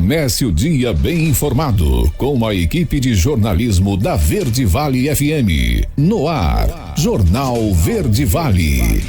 Comece o dia bem informado com a equipe de jornalismo da Verde Vale FM. No ar, Jornal Verde Vale.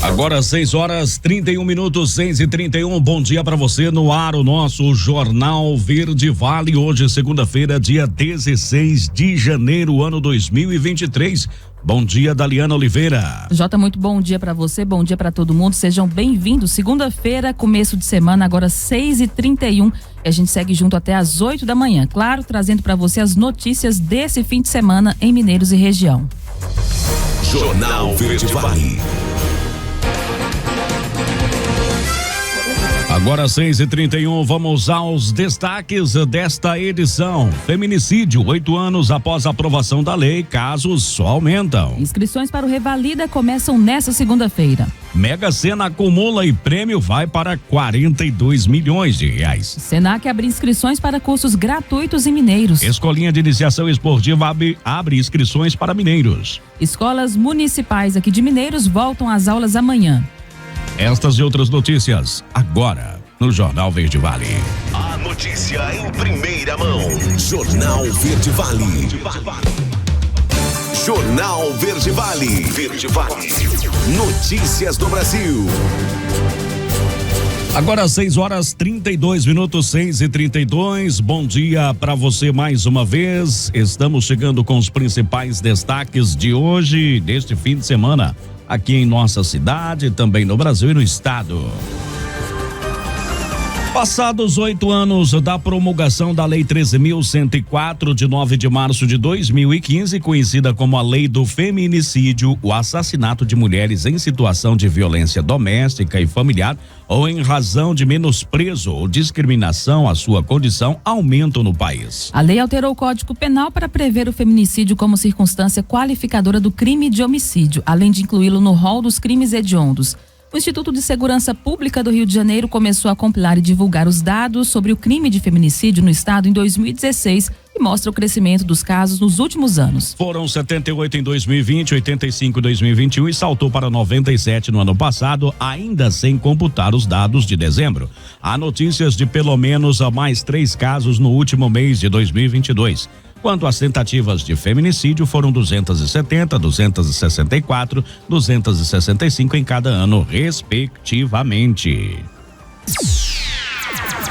Agora 6h31, 6h31. Bom dia para você. No ar o nosso Jornal Verde Vale. Hoje, segunda-feira, dia 16 de janeiro, ano 2023. Bom dia, Daliana Oliveira. Jota, muito bom dia para você, bom dia para todo mundo. Sejam bem-vindos. Segunda-feira, começo de semana, agora 6h31. E a gente segue junto até às 8 da manhã. Claro, trazendo para você as notícias desse fim de semana em Mineiros e região. Jornal Verde Vale. Agora 6h31, vamos aos destaques desta edição. Feminicídio, 8 anos após a aprovação da lei, casos só aumentam. Inscrições para o Revalida começam nesta segunda-feira. Mega Sena acumula e prêmio vai para 42 milhões de reais. Senac abre inscrições para cursos gratuitos em Mineiros. Escolinha de Iniciação Esportiva abre inscrições para mineiros. Escolas municipais aqui de Mineiros voltam às aulas amanhã. Estas e outras notícias, agora, no Jornal Verde Vale. A notícia em primeira mão. Jornal Verde Vale. Jornal Verde Vale. Verde Vale. Notícias do Brasil. Agora 6h32, 6h32. Bom dia para você mais uma vez. Estamos chegando com os principais destaques de hoje, deste fim de semana, aqui em nossa cidade, também no Brasil e no estado. Passados 8 anos da promulgação da Lei 13.104, de 9 de março de 2015, conhecida como a Lei do Feminicídio, o assassinato de mulheres em situação de violência doméstica e familiar ou em razão de menosprezo ou discriminação à sua condição aumentam no país. A lei alterou o Código Penal para prever o feminicídio como circunstância qualificadora do crime de homicídio, além de incluí-lo no rol dos crimes hediondos. O Instituto de Segurança Pública do Rio de Janeiro começou a compilar e divulgar os dados sobre o crime de feminicídio no estado em 2016 e mostra o crescimento dos casos nos últimos anos. Foram 78 em 2020, 85 em 2021 e saltou para 97 no ano passado, ainda sem computar os dados de dezembro. Há notícias de pelo menos mais 3 casos no último mês de 2022. Quanto às tentativas de feminicídio, foram 270, 264, 265 em cada ano, respectivamente.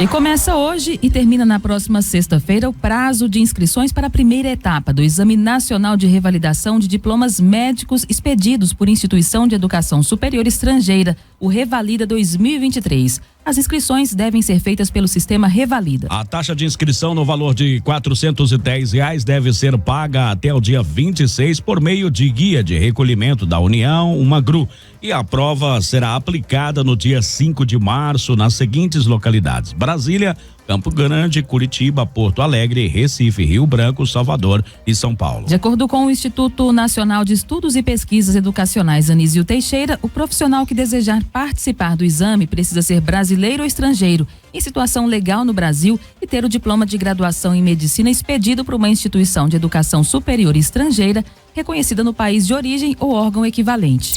E começa hoje e termina na próxima sexta-feira o prazo de inscrições para a primeira etapa do Exame Nacional de Revalidação de Diplomas Médicos expedidos por Instituição de Educação Superior Estrangeira, o Revalida 2023. As inscrições devem ser feitas pelo sistema Revalida. A taxa de inscrição no valor de R$410 deve ser paga até o dia 26 por meio de guia de recolhimento da União, uma GRU. E a prova será aplicada no dia 5 de março nas seguintes localidades: Brasília, Campo Grande, Curitiba, Porto Alegre, Recife, Rio Branco, Salvador e São Paulo. De acordo com o Instituto Nacional de Estudos e Pesquisas Educacionais Anísio Teixeira, o profissional que desejar participar do exame precisa ser brasileiro ou estrangeiro, em situação legal no Brasil e ter o diploma de graduação em medicina expedido por uma instituição de educação superior estrangeira reconhecida no país de origem ou órgão equivalente.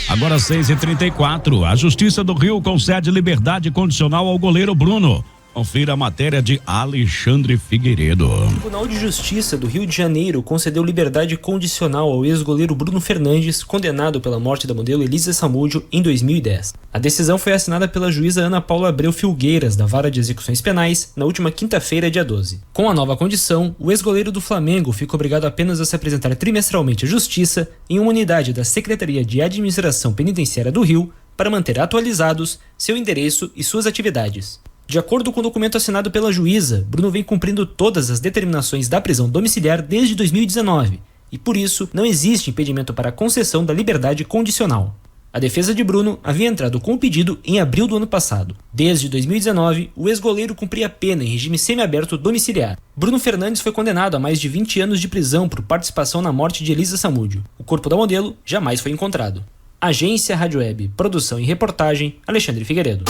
Agora 6h34, a Justiça do Rio concede liberdade condicional ao goleiro Bruno. Confira a matéria de Alexandre Figueiredo. O Tribunal de Justiça do Rio de Janeiro concedeu liberdade condicional ao ex-goleiro Bruno Fernandes, condenado pela morte da modelo Elisa Samúdio em 2010. A decisão foi assinada pela juíza Ana Paula Abreu Filgueiras, da Vara de Execuções Penais, na última quinta-feira, dia 12. Com a nova condição, o ex-goleiro do Flamengo fica obrigado apenas a se apresentar trimestralmente à Justiça em uma unidade da Secretaria de Administração Penitenciária do Rio para manter atualizados seu endereço e suas atividades. De acordo com o documento assinado pela juíza, Bruno vem cumprindo todas as determinações da prisão domiciliar desde 2019 e, por isso, não existe impedimento para a concessão da liberdade condicional. A defesa de Bruno havia entrado com o pedido em abril do ano passado. Desde 2019, o ex-goleiro cumpria pena em regime semiaberto domiciliar. Bruno Fernandes foi condenado a mais de 20 anos de prisão por participação na morte de Elisa Samúdio. O corpo da modelo jamais foi encontrado. Agência Rádio Web, produção e reportagem, Alexandre Figueiredo.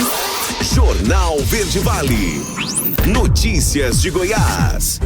Jornal Verde Vale. Notícias de Goiás.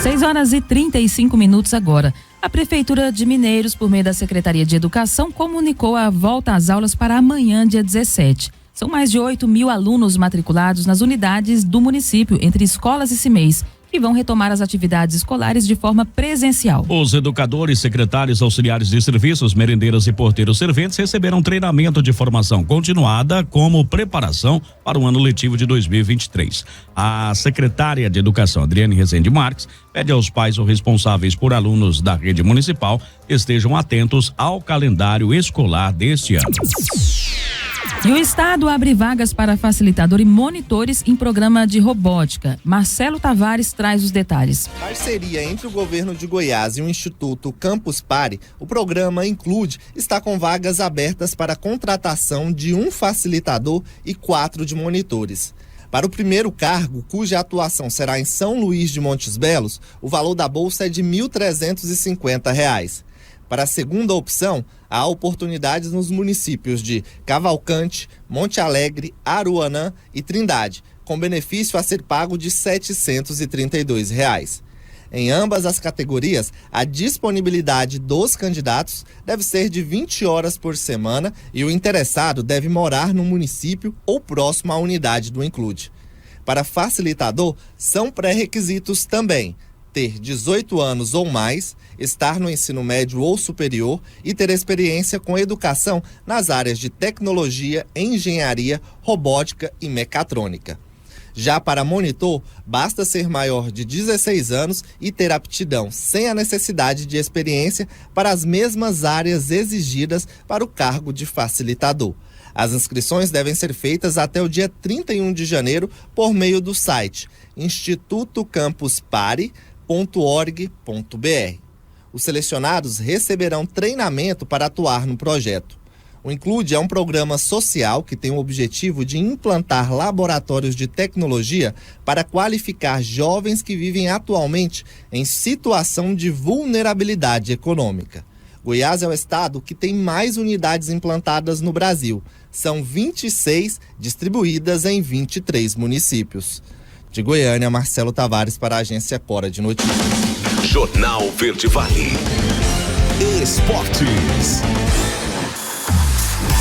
6h35 agora. A Prefeitura de Mineiros, por meio da Secretaria de Educação, comunicou a volta às aulas para amanhã, dia 17. São mais de 8.000 alunos matriculados nas unidades do município, entre escolas e CIMEIs, que vão retomar as atividades escolares de forma presencial. Os educadores, secretários, auxiliares de serviços, merendeiras e porteiros serventes receberam treinamento de formação continuada como preparação para o ano letivo de 2023. A secretária de Educação, Adriane Rezende Marques, pede aos pais ou responsáveis por alunos da rede municipal que estejam atentos ao calendário escolar deste ano. E o Estado abre vagas para facilitador e monitores em programa de robótica. Marcelo Tavares traz os detalhes. Parceria entre o governo de Goiás e o Instituto Campus Party, o programa Include está com vagas abertas para contratação de um facilitador e 4 de monitores. Para o primeiro cargo, cuja atuação será em São Luís de Montes Belos, o valor da bolsa é de R$ 1.350. Para a segunda opção, há oportunidades nos municípios de Cavalcante, Monte Alegre, Aruanã e Trindade, com benefício a ser pago de R$ 732. Em ambas as categorias, a disponibilidade dos candidatos deve ser de 20 horas por semana e o interessado deve morar no município ou próximo à unidade do Include. Para facilitador, são pré-requisitos também ter 18 anos ou mais, estar no ensino médio ou superior e ter experiência com educação nas áreas de tecnologia, engenharia, robótica e mecatrônica. Já para monitor, basta ser maior de 16 anos e ter aptidão sem a necessidade de experiência para as mesmas áreas exigidas para o cargo de facilitador. As inscrições devem ser feitas até o dia 31 de janeiro por meio do site institutocampuspare.org.br. Os selecionados receberão treinamento para atuar no projeto. O Include é um programa social que tem o objetivo de implantar laboratórios de tecnologia para qualificar jovens que vivem atualmente em situação de vulnerabilidade econômica. Goiás é o estado que tem mais unidades implantadas no Brasil. São 26 distribuídas em 23 municípios. De Goiânia, Marcelo Tavares para a agência Cora de Notícias. Jornal Verde Vale. Esportes.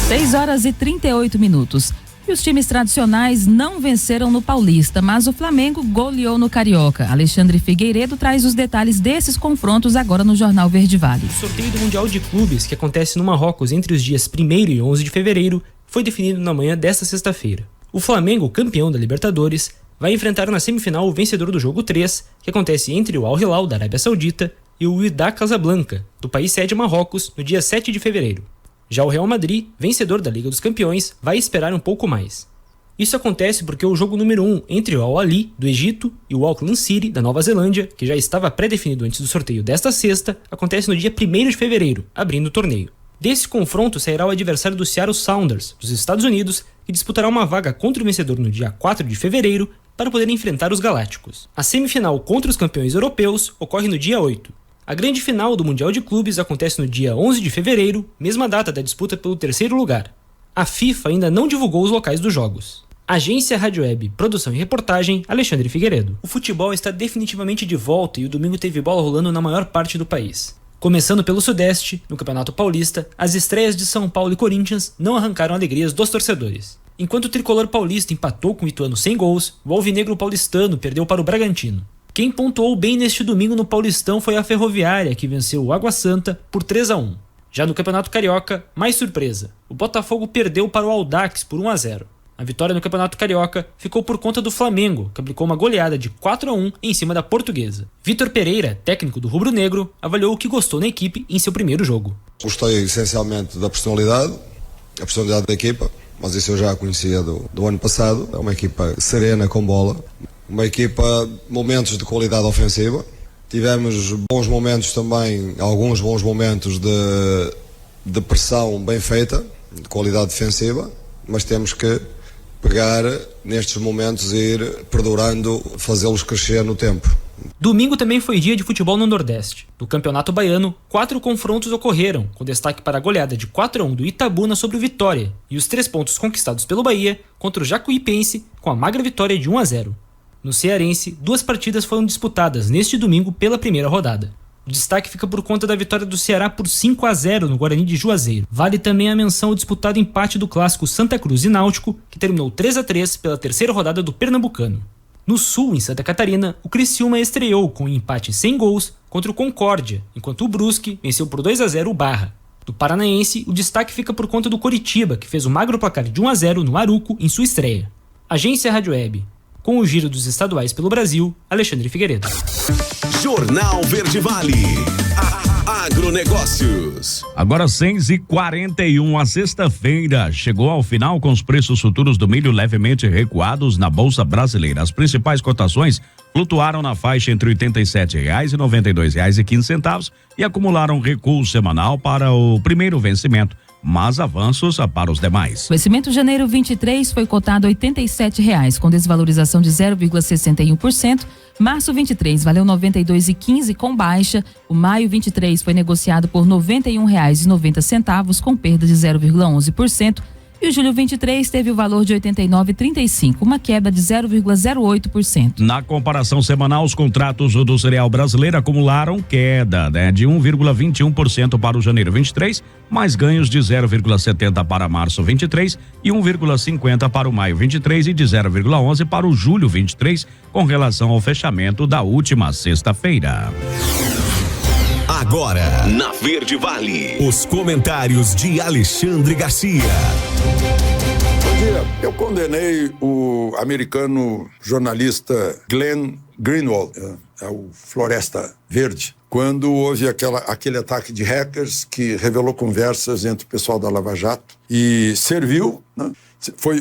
6h38. E os times tradicionais não venceram no Paulista, mas o Flamengo goleou no Carioca. Alexandre Figueiredo traz os detalhes desses confrontos agora no Jornal Verde Vale. O sorteio do Mundial de Clubes, que acontece no Marrocos entre os dias 1º e 11 de fevereiro, foi definido na manhã desta sexta-feira. O Flamengo, campeão da Libertadores, vai enfrentar na semifinal o vencedor do jogo 3, que acontece entre o Al Hilal da Arábia Saudita e o Wydad Casablanca, do país sede Marrocos, no dia 7 de fevereiro. Já o Real Madrid, vencedor da Liga dos Campeões, vai esperar um pouco mais. Isso acontece porque o jogo número 1 entre o Al-Ahly, do Egito, e o Auckland City, da Nova Zelândia, que já estava pré-definido antes do sorteio desta sexta, acontece no dia 1º de fevereiro, abrindo o torneio. Desse confronto sairá o adversário do Seattle Sounders, dos Estados Unidos, que disputará uma vaga contra o vencedor no dia 4 de fevereiro para poder enfrentar os Galácticos. A semifinal contra os campeões europeus ocorre no dia 8. A grande final do Mundial de Clubes acontece no dia 11 de fevereiro, mesma data da disputa pelo 3º lugar. A FIFA ainda não divulgou os locais dos jogos. Agência Rádio Web, produção e reportagem, Alexandre Figueiredo. O futebol está definitivamente de volta e o domingo teve bola rolando na maior parte do país. Começando pelo Sudeste, no Campeonato Paulista, as estreias de São Paulo e Corinthians não arrancaram alegrias dos torcedores. Enquanto o tricolor paulista empatou com o Ituano sem gols, o alvinegro paulistano perdeu para o Bragantino. Quem pontuou bem neste domingo no Paulistão foi a Ferroviária, que venceu o Água Santa por 3-1. Já no Campeonato Carioca, mais surpresa, o Botafogo perdeu para o Audax por 1-0. A vitória no Campeonato Carioca ficou por conta do Flamengo, que aplicou uma goleada de 4-1 em cima da Portuguesa. Vitor Pereira, técnico do Rubro Negro, avaliou o que gostou na equipe em seu primeiro jogo. Gostei essencialmente da personalidade da equipa, mas isso eu já conhecia do ano passado. É uma equipa serena com bola, uma equipa momentos de qualidade ofensiva. Tivemos bons momentos também, alguns bons momentos de pressão bem feita, de qualidade defensiva, mas temos que pegar nestes momentos e ir perdurando, fazê-los crescer no tempo. Domingo também foi dia de futebol no Nordeste. No Campeonato Baiano, 4 confrontos ocorreram, com destaque para a goleada de 4-1 do Itabuna sobre o Vitória e os 3 pontos conquistados pelo Bahia contra o Jacuipense com a magra vitória de 1-0. No Cearense, 2 partidas foram disputadas neste domingo pela primeira rodada. O destaque fica por conta da vitória do Ceará por 5-0 no Guarani de Juazeiro. Vale também a menção ao disputado empate do clássico Santa Cruz e Náutico, que terminou 3-3 pela terceira rodada do Pernambucano. No Sul, em Santa Catarina, o Criciúma estreou com um empate sem gols contra o Concórdia, enquanto o Brusque venceu por 2-0 o Barra. Do Paranaense, o destaque fica por conta do Coritiba, que fez o magro placar de 1-0 no Aruco em sua estreia. Agência Rádio Web. Com o giro dos estaduais pelo Brasil, Alexandre Figueiredo. Jornal Verde Vale. Agronegócios. Agora 6h41, a sexta-feira chegou ao final com os preços futuros do milho levemente recuados na Bolsa Brasileira. As principais cotações flutuaram na faixa entre R$ 87,00 e R$ 92,15 e acumularam recuo semanal para o primeiro vencimento, mas avanços para os demais. O vencimento janeiro 23 foi cotado R$ 87,00, com desvalorização de 0,61%. Março 23 valeu R$ 92,15 com baixa. O maio 23 foi negociado por R$ 91,90 com perda de 0,11%. E o julho 23 teve o valor de R$ 89,35, uma queda de 0,08%. Na comparação semanal, os contratos do cereal brasileiro acumularam queda, de 1,21% para o janeiro 23, mais ganhos de 0,70 para março 23 e 1,50 para o maio 23 e de 0,11 para o julho 23, com relação ao fechamento da última sexta-feira. Agora, na Verde Vale, os comentários de Alexandre Garcia. Bom dia. Eu condenei o americano jornalista Glenn Greenwald, o Floresta Verde, quando houve aquele ataque de hackers que revelou conversas entre o pessoal da Lava Jato e serviu, né?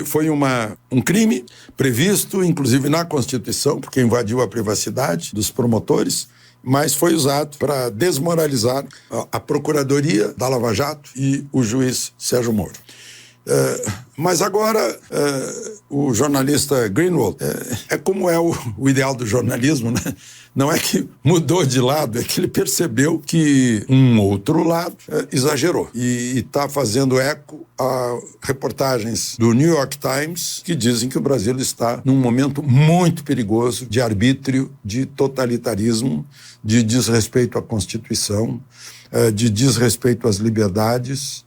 Foi um crime previsto, inclusive na Constituição, porque invadiu a privacidade dos promotores, mas foi usado para desmoralizar a Procuradoria da Lava Jato e o juiz Sérgio Moro. Mas agora o jornalista Greenwald é como é o ideal do jornalismo, né? Não é que mudou de lado, é que ele percebeu que um outro lado exagerou e está fazendo eco a reportagens do New York Times que dizem que o Brasil está num momento muito perigoso de arbítrio, de totalitarismo, de desrespeito à Constituição, de desrespeito às liberdades,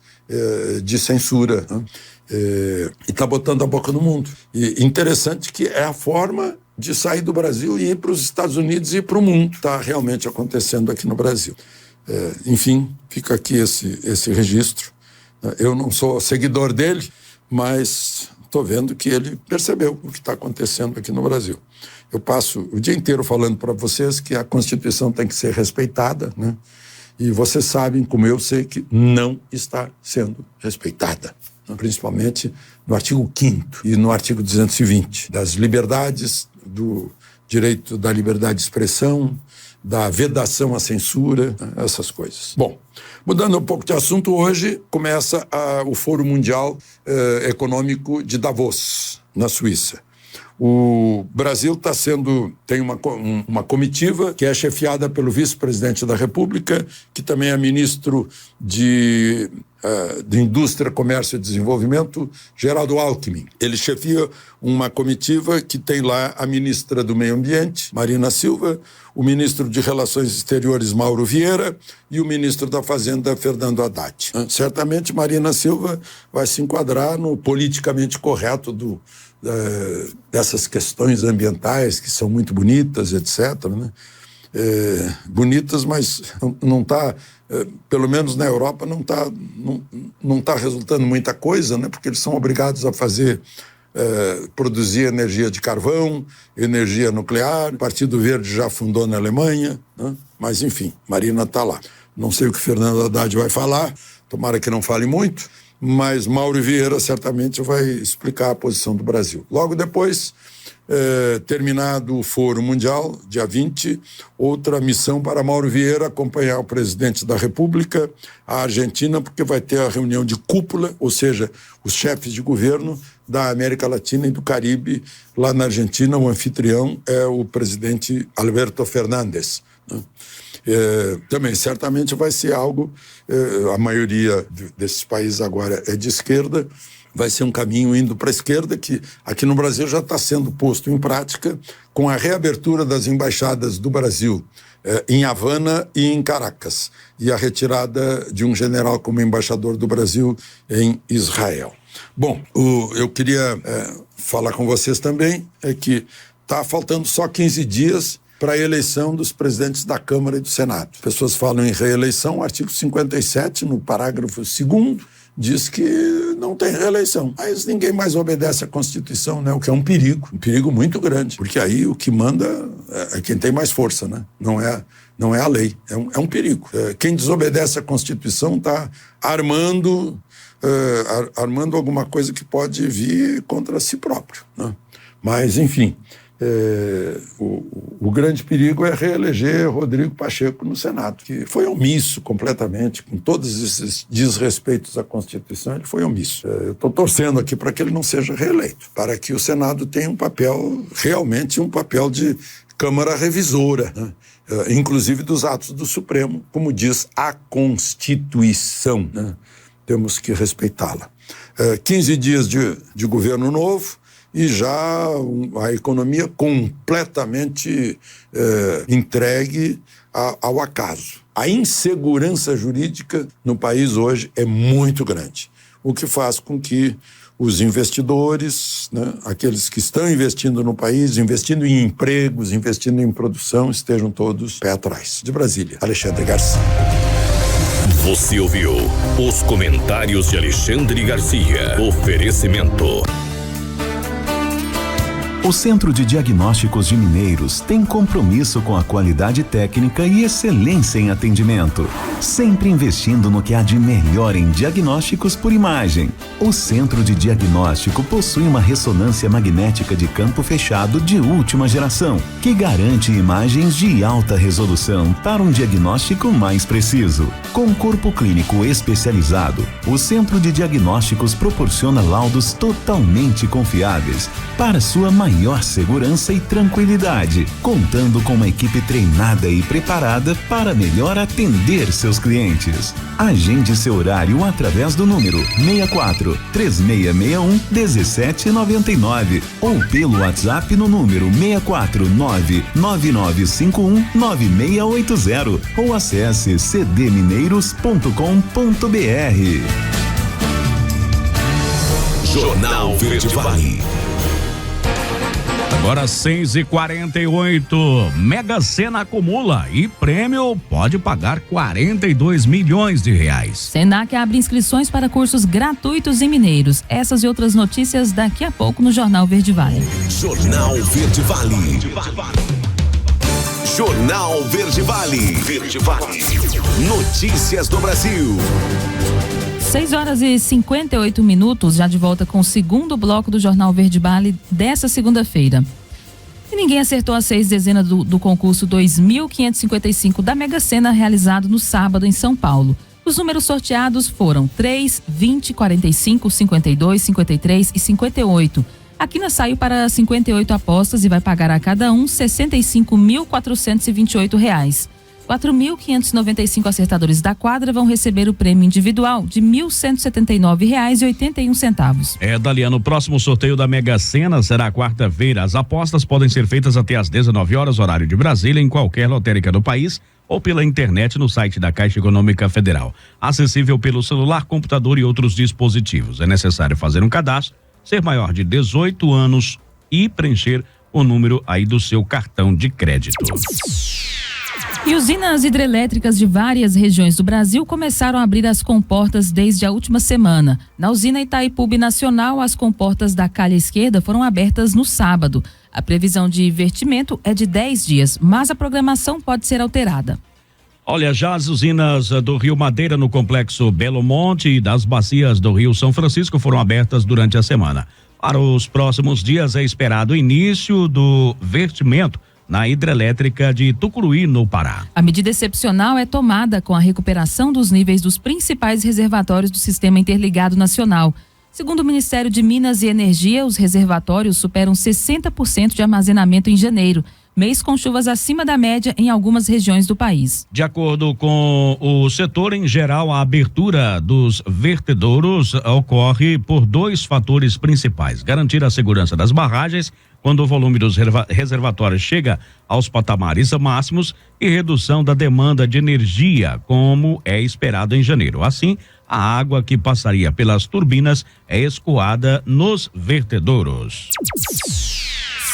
de censura, né? E está botando a boca no mundo. E interessante que é a forma de sair do Brasil e ir para os Estados Unidos e ir para o mundo. Está realmente acontecendo aqui no Brasil. Enfim, fica aqui esse registro. Eu não sou seguidor dele, mas estou vendo que ele percebeu o que está acontecendo aqui no Brasil. Eu passo o dia inteiro falando para vocês que a Constituição tem que ser respeitada, né? E vocês sabem, como eu sei, que não está sendo respeitada, principalmente no artigo 5º e no artigo 220, das liberdades, do direito da liberdade de expressão, da vedação à censura, essas coisas. Bom, mudando um pouco de assunto, hoje começa o Fórum Mundial Econômico de Davos, na Suíça. O Brasil tem uma comitiva que é chefiada pelo vice-presidente da República, que também é ministro de Indústria, Comércio e Desenvolvimento, Geraldo Alckmin. Ele chefia uma comitiva que tem lá a ministra do Meio Ambiente, Marina Silva, o ministro de Relações Exteriores, Mauro Vieira, e o ministro da Fazenda, Fernando Haddad. Certamente Marina Silva vai se enquadrar no politicamente correto dessas questões ambientais, que são muito bonitas, etc., né? Bonitas, mas não está, pelo menos na Europa, não tá resultando muita coisa, né? Porque eles são obrigados a produzir energia de carvão, energia nuclear. O Partido Verde já fundou na Alemanha, né? Mas, enfim, Marina está lá. Não sei o que Fernando Haddad vai falar, tomara que não fale muito, mas Mauro Vieira certamente vai explicar a posição do Brasil. Logo depois, terminado o Fórum Mundial, dia 20, outra missão para Mauro Vieira acompanhar o presidente da República, a Argentina, porque vai ter a reunião de cúpula, ou seja, os chefes de governo da América Latina e do Caribe. Lá na Argentina, o anfitrião é o presidente Alberto Fernández, né? Também certamente vai ser algo, a maioria desses países agora é de esquerda, vai ser um caminho indo para a esquerda, que aqui no Brasil já está sendo posto em prática com a reabertura das embaixadas do Brasil em Havana e em Caracas, e a retirada de um general como embaixador do Brasil em Israel. Bom, eu queria falar com vocês também que está faltando só 15 dias para a eleição dos presidentes da Câmara e do Senado. As pessoas falam em reeleição, o artigo 57, no parágrafo 2º, diz que não tem reeleição. Mas ninguém mais obedece à Constituição, né? O que é um perigo muito grande, porque aí o que manda é quem tem mais força, né? Não é a lei, é um perigo. Quem desobedece à Constituição está armando alguma coisa que pode vir contra si próprio, né? Mas, enfim, o grande perigo é reeleger Rodrigo Pacheco no Senado, que foi omisso completamente, com todos esses desrespeitos à Constituição, ele foi omisso. Eu estou torcendo aqui para que ele não seja reeleito, para que o Senado tenha realmente um papel de Câmara revisora, né? Inclusive dos atos do Supremo, como diz a Constituição, né? Temos que respeitá-la. 15 dias de governo novo, e já a economia completamente entregue ao acaso. A insegurança jurídica no país hoje é muito grande, o que faz com que os investidores, né, aqueles que estão investindo no país, investindo em empregos, investindo em produção, estejam todos pé atrás. De Brasília, Alexandre Garcia. Você ouviu os comentários de Alexandre Garcia. Oferecimento. O Centro de Diagnósticos de Mineiros tem compromisso com a qualidade técnica e excelência em atendimento, sempre investindo no que há de melhor em diagnósticos por imagem. O Centro de Diagnóstico possui uma ressonância magnética de campo fechado de última geração, que garante imagens de alta resolução para um diagnóstico mais preciso. Com corpo clínico especializado, o Centro de Diagnósticos proporciona laudos totalmente confiáveis para sua maior segurança e tranquilidade, contando com uma equipe treinada e preparada para melhor atender seus clientes. Agende seu horário através do número 64 3661 1799 ou pelo WhatsApp no número 649 9951 9680 ou acesse cdmineiros.com.br. Jornal Verde Vale. Agora 6h48, Mega Sena acumula e prêmio pode pagar 42 milhões de reais. Senac abre inscrições para cursos gratuitos em Mineiros. Essas e outras notícias daqui a pouco no Jornal Verde Vale. Jornal Verde Vale. Jornal Verde Vale. Verde Vale. Notícias do Brasil. 6h58, já de volta com o segundo bloco do Jornal Verde Vale dessa segunda-feira. E ninguém acertou as 6 dezenas do concurso 2.555 da Mega Sena, realizado no sábado em São Paulo. Os números sorteados foram 3, 20, 45, 52, 53 e 58. A quina saiu para 58 apostas e vai pagar a cada um R$ 65.428. 4.595 acertadores da quadra vão receber o prêmio individual de R$ 1.179,81. Daliano, o próximo sorteio da Mega Sena será quarta-feira. As apostas podem ser feitas até às 19 horas, horário de Brasília, em qualquer lotérica do país ou pela internet no site da Caixa Econômica Federal. Acessível pelo celular, computador e outros dispositivos. É necessário fazer um cadastro, ser maior de 18 anos e preencher o número aí do seu cartão de crédito. E usinas hidrelétricas de várias regiões do Brasil começaram a abrir as comportas desde a última semana. Na usina Itaipu Nacional, as comportas da calha esquerda foram abertas no sábado. A previsão de vertimento é de 10 dias, mas a programação pode ser alterada. Olha, já as usinas do Rio Madeira no complexo Belo Monte e das bacias do Rio São Francisco foram abertas durante a semana. Para os próximos dias é esperado o início do vertimento na hidrelétrica de Tucuruí, no Pará. A medida excepcional é tomada com a recuperação dos níveis dos principais reservatórios do Sistema Interligado Nacional. Segundo o Ministério de Minas e Energia, os reservatórios superam 60% de armazenamento em janeiro. mês com chuvas acima da média em algumas regiões do país. De acordo com o setor, em geral, a abertura dos vertedouros ocorre por 2 fatores principais: garantir a segurança das barragens quando o volume dos reservatórios chega aos patamares máximos e redução da demanda de energia, como é esperado em janeiro. Assim, a água que passaria pelas turbinas é escoada nos vertedouros.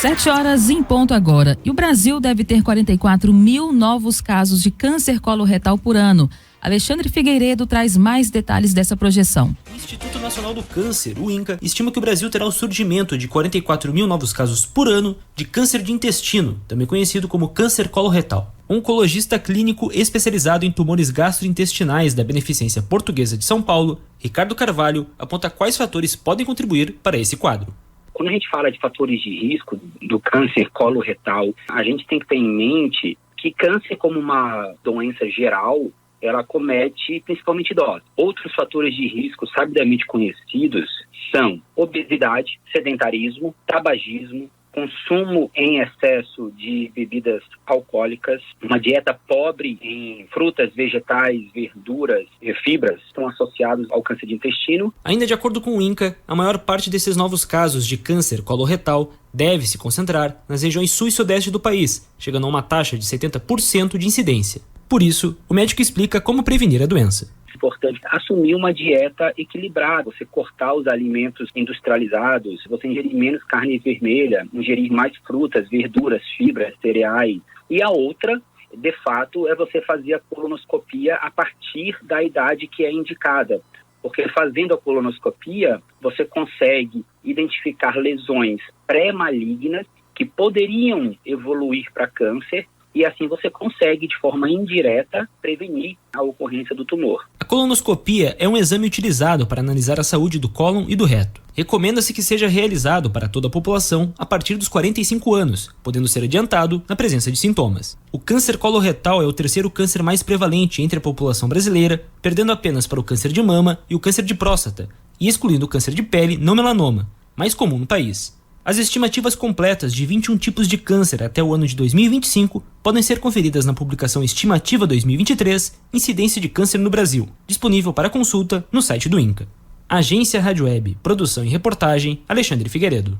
7 horas em ponto agora. E o Brasil deve ter 44 mil novos casos de câncer coloretal por ano. Alexandre Figueiredo traz mais detalhes dessa projeção. O Instituto Nacional do Câncer, o INCA, estima que o Brasil terá o surgimento de 44 mil novos casos por ano de câncer de intestino, também conhecido como câncer coloretal. Um oncologista clínico especializado em tumores gastrointestinais da Beneficência Portuguesa de São Paulo, Ricardo Carvalho, aponta quais fatores podem contribuir para esse quadro. Quando a gente fala de fatores de risco do câncer coloretal, a gente tem que ter em mente que câncer, como uma doença geral, ela acomete principalmente idosos. Outros fatores de risco sabidamente conhecidos são obesidade, sedentarismo, tabagismo, consumo em excesso de bebidas alcoólicas, uma dieta pobre em frutas, vegetais, verduras e fibras estão associados ao câncer de intestino. Ainda de acordo com o INCA, a maior parte desses novos casos de câncer coloretal deve se concentrar nas regiões sul e sudeste do país, chegando a uma taxa de 70% de incidência. Por isso, o médico explica como prevenir a doença. É importante assumir uma dieta equilibrada, você cortar os alimentos industrializados, você ingerir menos carne vermelha, ingerir mais frutas, verduras, fibras, cereais. E a outra, de fato, é você fazer a colonoscopia a partir da idade que é indicada. Porque fazendo a colonoscopia, você consegue identificar lesões pré-malignas que poderiam evoluir para câncer, e assim você consegue, de forma indireta, prevenir a ocorrência do tumor. A colonoscopia é um exame utilizado para analisar a saúde do cólon e do reto. Recomenda-se que seja realizado para toda a população a partir dos 45 anos, podendo ser adiantado na presença de sintomas. O câncer coloretal é o terceiro câncer mais prevalente entre a população brasileira, perdendo apenas para o câncer de mama e o câncer de próstata, e excluindo o câncer de pele não melanoma, mais comum no país. As estimativas completas de 21 tipos de câncer até o ano de 2025 podem ser conferidas na publicação Estimativa 2023, Incidência de Câncer no Brasil, disponível para consulta no site do INCA. Agência Rádio Web, produção e reportagem, Alexandre Figueiredo.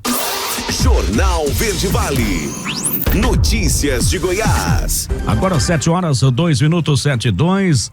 Jornal Verde Vale. Notícias de Goiás. Agora 7 horas, 2 minutos, 7:02.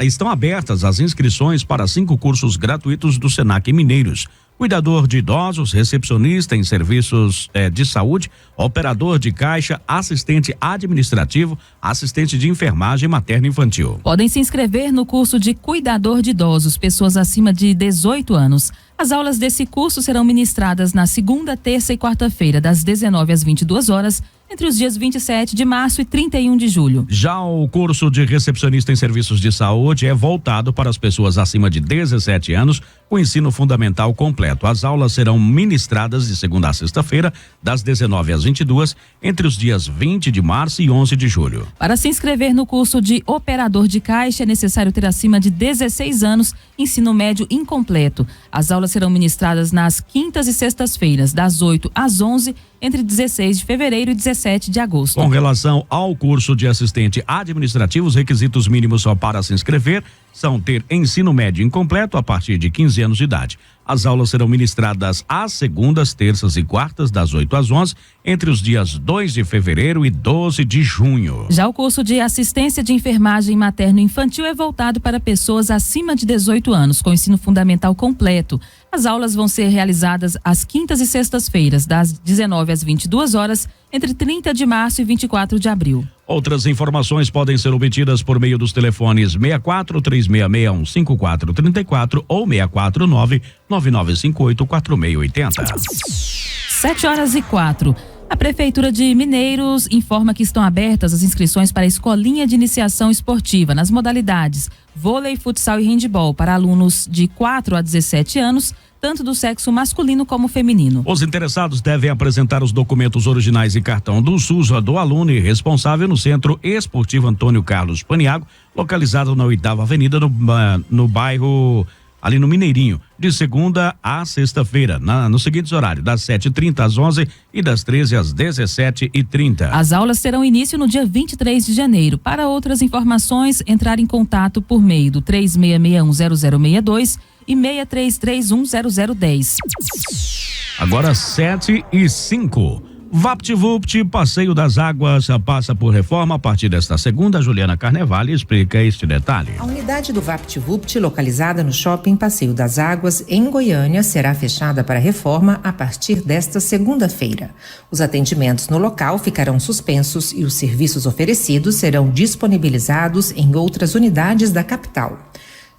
Estão abertas as inscrições para 5 cursos gratuitos do Senac Mineiros. Cuidador de idosos, recepcionista em serviços de saúde, operador de caixa, assistente administrativo, assistente de enfermagem materno-infantil. Podem se inscrever no curso de cuidador de idosos, pessoas acima de 18 anos. As aulas desse curso serão ministradas na segunda, terça e quarta-feira, das 19 às 22 horas, entre os dias 27 de março e 31 de julho. Já o curso de recepcionista em serviços de saúde é voltado para as pessoas acima de 17 anos, com ensino fundamental completo. As aulas serão ministradas de segunda a sexta-feira, das 19 às 22, entre os dias 20 de março e 11 de julho. Para se inscrever no curso de operador de caixa, é necessário ter acima de 16 anos, ensino médio incompleto. As aulas serão ministradas nas quintas e sextas-feiras, das 8 às 11, entre 16 de fevereiro e 17 de agosto. Com relação ao curso de assistente administrativo, os requisitos mínimos só para se inscrever são ter ensino médio incompleto a partir de 15 anos de idade. As aulas serão ministradas às segundas, terças e quartas, das 8 às 11, entre os dias 2 de fevereiro e 12 de junho. Já o curso de assistência de enfermagem materno-infantil é voltado para pessoas acima de 18 anos, com ensino fundamental completo. As aulas vão ser realizadas às quintas e sextas-feiras, das 19 às 22 horas, entre 30 de março e 24 de abril. Outras informações podem ser obtidas por meio dos telefones 64-3661-5434 ou 649-9958-4680. 7h04. A Prefeitura de Mineiros informa que estão abertas as inscrições para a Escolinha de Iniciação Esportiva nas modalidades vôlei, futsal e handebol para alunos de 4 a 17 anos, tanto do sexo masculino como feminino. Os interessados devem apresentar os documentos originais e cartão do SUS do aluno e responsável no Centro Esportivo Antônio Carlos Paniago, localizado na 8ª Avenida no bairro ali no Mineirinho, de segunda a sexta-feira, nos seguintes horários, das 7h30 às 11 e das 13 às 17h30. As aulas terão início no dia 23 de janeiro. Para outras informações, entrar em contato por meio do 36610062 e 63310010. Agora 7h05. VaptVupt, Passeio das Águas, passa por reforma a partir desta segunda. Juliana Carnevale explica este detalhe. A unidade do VaptVupt, localizada no Shopping Passeio das Águas, em Goiânia, será fechada para reforma a partir desta segunda-feira. Os atendimentos no local ficarão suspensos e os serviços oferecidos serão disponibilizados em outras unidades da capital.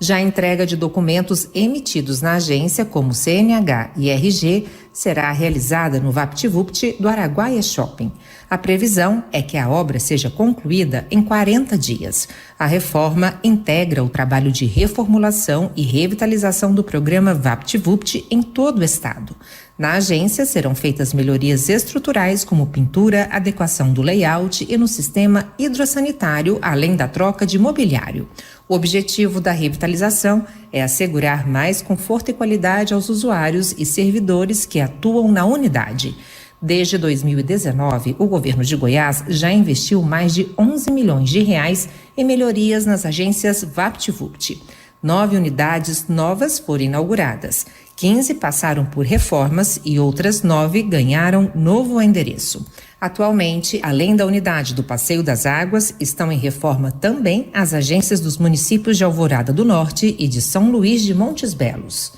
Já a entrega de documentos emitidos na agência, como CNH e RG, será realizada no VaptVupt do Araguaia Shopping. A previsão é que a obra seja concluída em 40 dias. A reforma integra o trabalho de reformulação e revitalização do programa VaptVupt em todo o estado. Na agência serão feitas melhorias estruturais como pintura, adequação do layout e no sistema hidrossanitário, além da troca de mobiliário. O objetivo da revitalização é assegurar mais conforto e qualidade aos usuários e servidores que atuam na unidade. Desde 2019, o governo de Goiás já investiu mais de 11 milhões de reais em melhorias nas agências VaptVupt. 9 unidades novas foram inauguradas, 15 passaram por reformas e outras 9 ganharam novo endereço. Atualmente, além da unidade do Passeio das Águas, estão em reforma também as agências dos municípios de Alvorada do Norte e de São Luís de Montes Belos.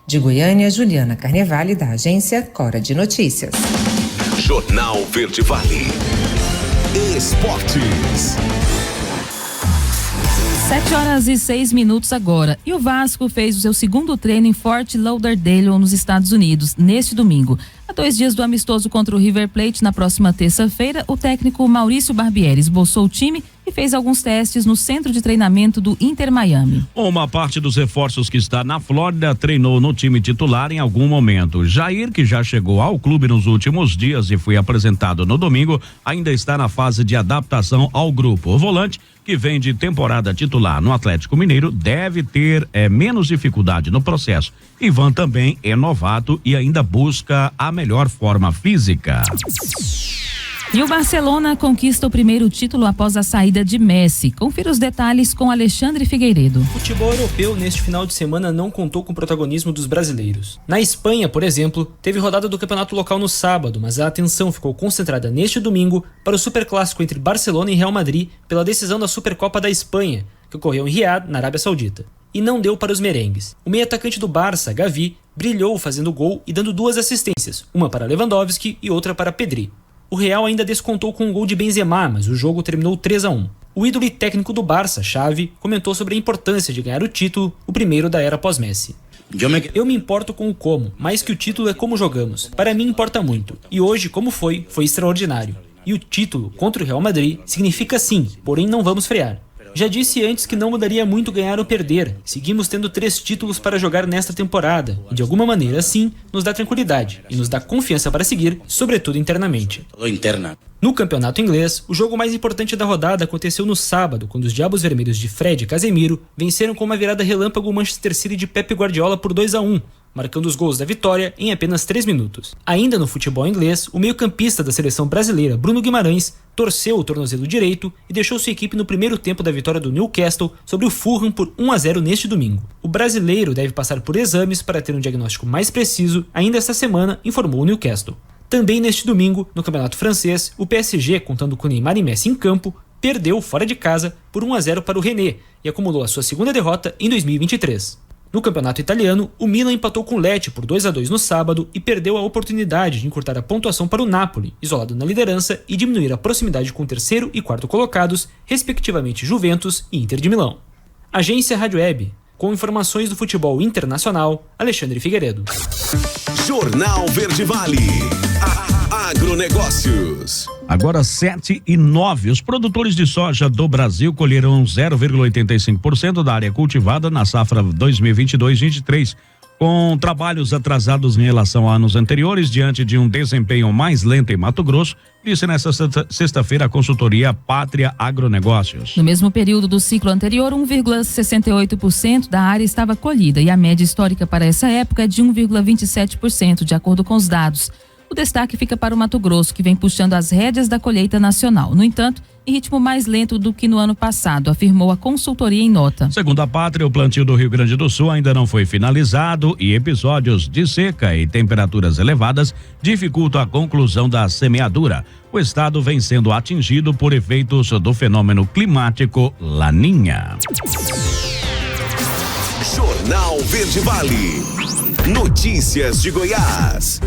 De Goiânia, Juliana Carnevale, da agência Cora de Notícias. Jornal Verde Vale. Esportes. 7h06 agora. E o Vasco fez o seu segundo treino em Fort Lauderdale, nos Estados Unidos, neste domingo. A 2 dias do amistoso contra o River Plate, na próxima terça-feira, o técnico Maurício Barbieri esboçou o time e fez alguns testes no centro de treinamento do Inter Miami. Uma parte dos reforços que está na Flórida treinou no time titular em algum momento. Jair, que já chegou ao clube nos últimos dias e foi apresentado no domingo, ainda está na fase de adaptação ao grupo. O volante, que vem de temporada titular no Atlético Mineiro, deve ter menos dificuldade no processo. Ivan também é novato e ainda busca a melhor forma física. E o Barcelona conquista o primeiro título após a saída de Messi. Confira os detalhes com Alexandre Figueiredo. O futebol europeu neste final de semana não contou com o protagonismo dos brasileiros. Na Espanha, por exemplo, teve rodada do campeonato local no sábado, mas a atenção ficou concentrada neste domingo para o superclássico entre Barcelona e Real Madrid pela decisão da Supercopa da Espanha, que ocorreu em Riad, na Arábia Saudita. E não deu para os merengues. O meio-atacante do Barça, Gavi, brilhou fazendo gol e dando 2 assistências, uma para Lewandowski e outra para Pedri. O Real ainda descontou com um gol de Benzema, mas o jogo terminou 3-1. O ídolo e técnico do Barça, Xavi, comentou sobre a importância de ganhar o título, o primeiro da era pós-Messi. Eu me importo com o como, mais que o título é como jogamos. Para mim importa muito. E hoje, como foi extraordinário. E o título contra o Real Madrid significa sim, porém não vamos frear. Já disse antes que não mudaria muito ganhar ou perder. Seguimos tendo 3 títulos para jogar nesta temporada. E de alguma maneira, sim, nos dá tranquilidade e nos dá confiança para seguir, sobretudo internamente. No campeonato inglês, o jogo mais importante da rodada aconteceu no sábado, quando os Diabos Vermelhos de Fred e Casemiro venceram com uma virada relâmpago o Manchester City de Pep Guardiola por 2-1, marcando os gols da vitória em apenas 3 minutos. Ainda no futebol inglês, o meio-campista da seleção brasileira, Bruno Guimarães, torceu o tornozelo direito e deixou sua equipe no primeiro tempo da vitória do Newcastle sobre o Fulham por 1-0 neste domingo. O brasileiro deve passar por exames para ter um diagnóstico mais preciso ainda esta semana, informou o Newcastle. Também neste domingo, no campeonato francês, o PSG, contando com Neymar e Messi em campo, perdeu fora de casa por 1-0 para o Rennes e acumulou a sua segunda derrota em 2023. No campeonato italiano, o Milan empatou com o Lecce por 2-2 no sábado e perdeu a oportunidade de encurtar a pontuação para o Napoli, isolado na liderança, e diminuir a proximidade com o terceiro e quarto colocados, respectivamente Juventus e Inter de Milão. Agência Rádio Web. Com informações do futebol internacional, Alexandre Figueiredo. Jornal Verde Vale. Agronegócios. Agora 7h09. Os produtores de soja do Brasil colheram 0,85% da área cultivada na safra 2022-23. Com trabalhos atrasados em relação a anos anteriores, diante de um desempenho mais lento em Mato Grosso, disse nesta sexta-feira a consultoria Pátria Agronegócios. No mesmo período do ciclo anterior, 1,68% da área estava colhida e a média histórica para essa época é de 1,27%, de acordo com os dados. O destaque fica para o Mato Grosso, que vem puxando as rédeas da colheita nacional. No entanto, em ritmo mais lento do que no ano passado, afirmou a consultoria em nota. Segundo a Pátria, o plantio do Rio Grande do Sul ainda não foi finalizado e episódios de seca e temperaturas elevadas dificultam a conclusão da semeadura. O estado vem sendo atingido por efeitos do fenômeno climático Laninha. Jornal Verde Vale. Notícias de Goiás.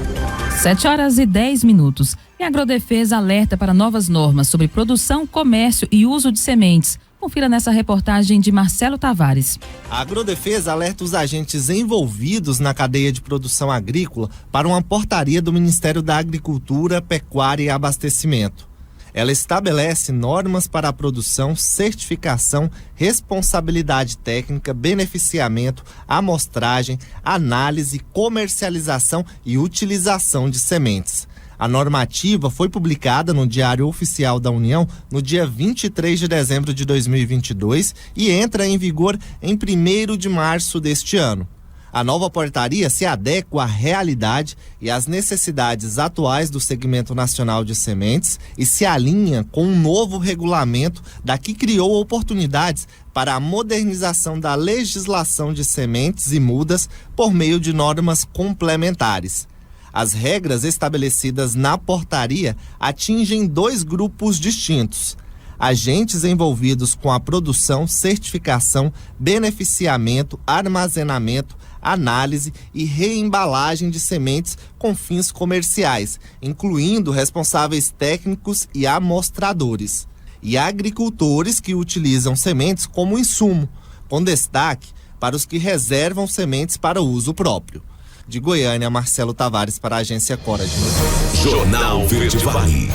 7h10. E a Agrodefesa alerta para novas normas sobre produção, comércio e uso de sementes. Confira nessa reportagem de Marcelo Tavares. A Agrodefesa alerta os agentes envolvidos na cadeia de produção agrícola para uma portaria do Ministério da Agricultura, Pecuária e Abastecimento. Ela estabelece normas para a produção, certificação, responsabilidade técnica, beneficiamento, amostragem, análise, comercialização e utilização de sementes. A normativa foi publicada no Diário Oficial da União no dia 23 de dezembro de 2022 e entra em vigor em 1º de março deste ano. A nova portaria se adequa à realidade e às necessidades atuais do segmento nacional de sementes e se alinha com um novo regulamento que criou oportunidades para a modernização da legislação de sementes e mudas por meio de normas complementares. As regras estabelecidas na portaria atingem 2 grupos distintos: agentes envolvidos com a produção, certificação, beneficiamento, armazenamento, análise e reembalagem de sementes com fins comerciais, incluindo responsáveis técnicos e amostradores, e agricultores que utilizam sementes como insumo, com destaque para os que reservam sementes para uso próprio. De Goiânia, Marcelo Tavares para a agência Cora de Notícias. Jornal Verde Vale.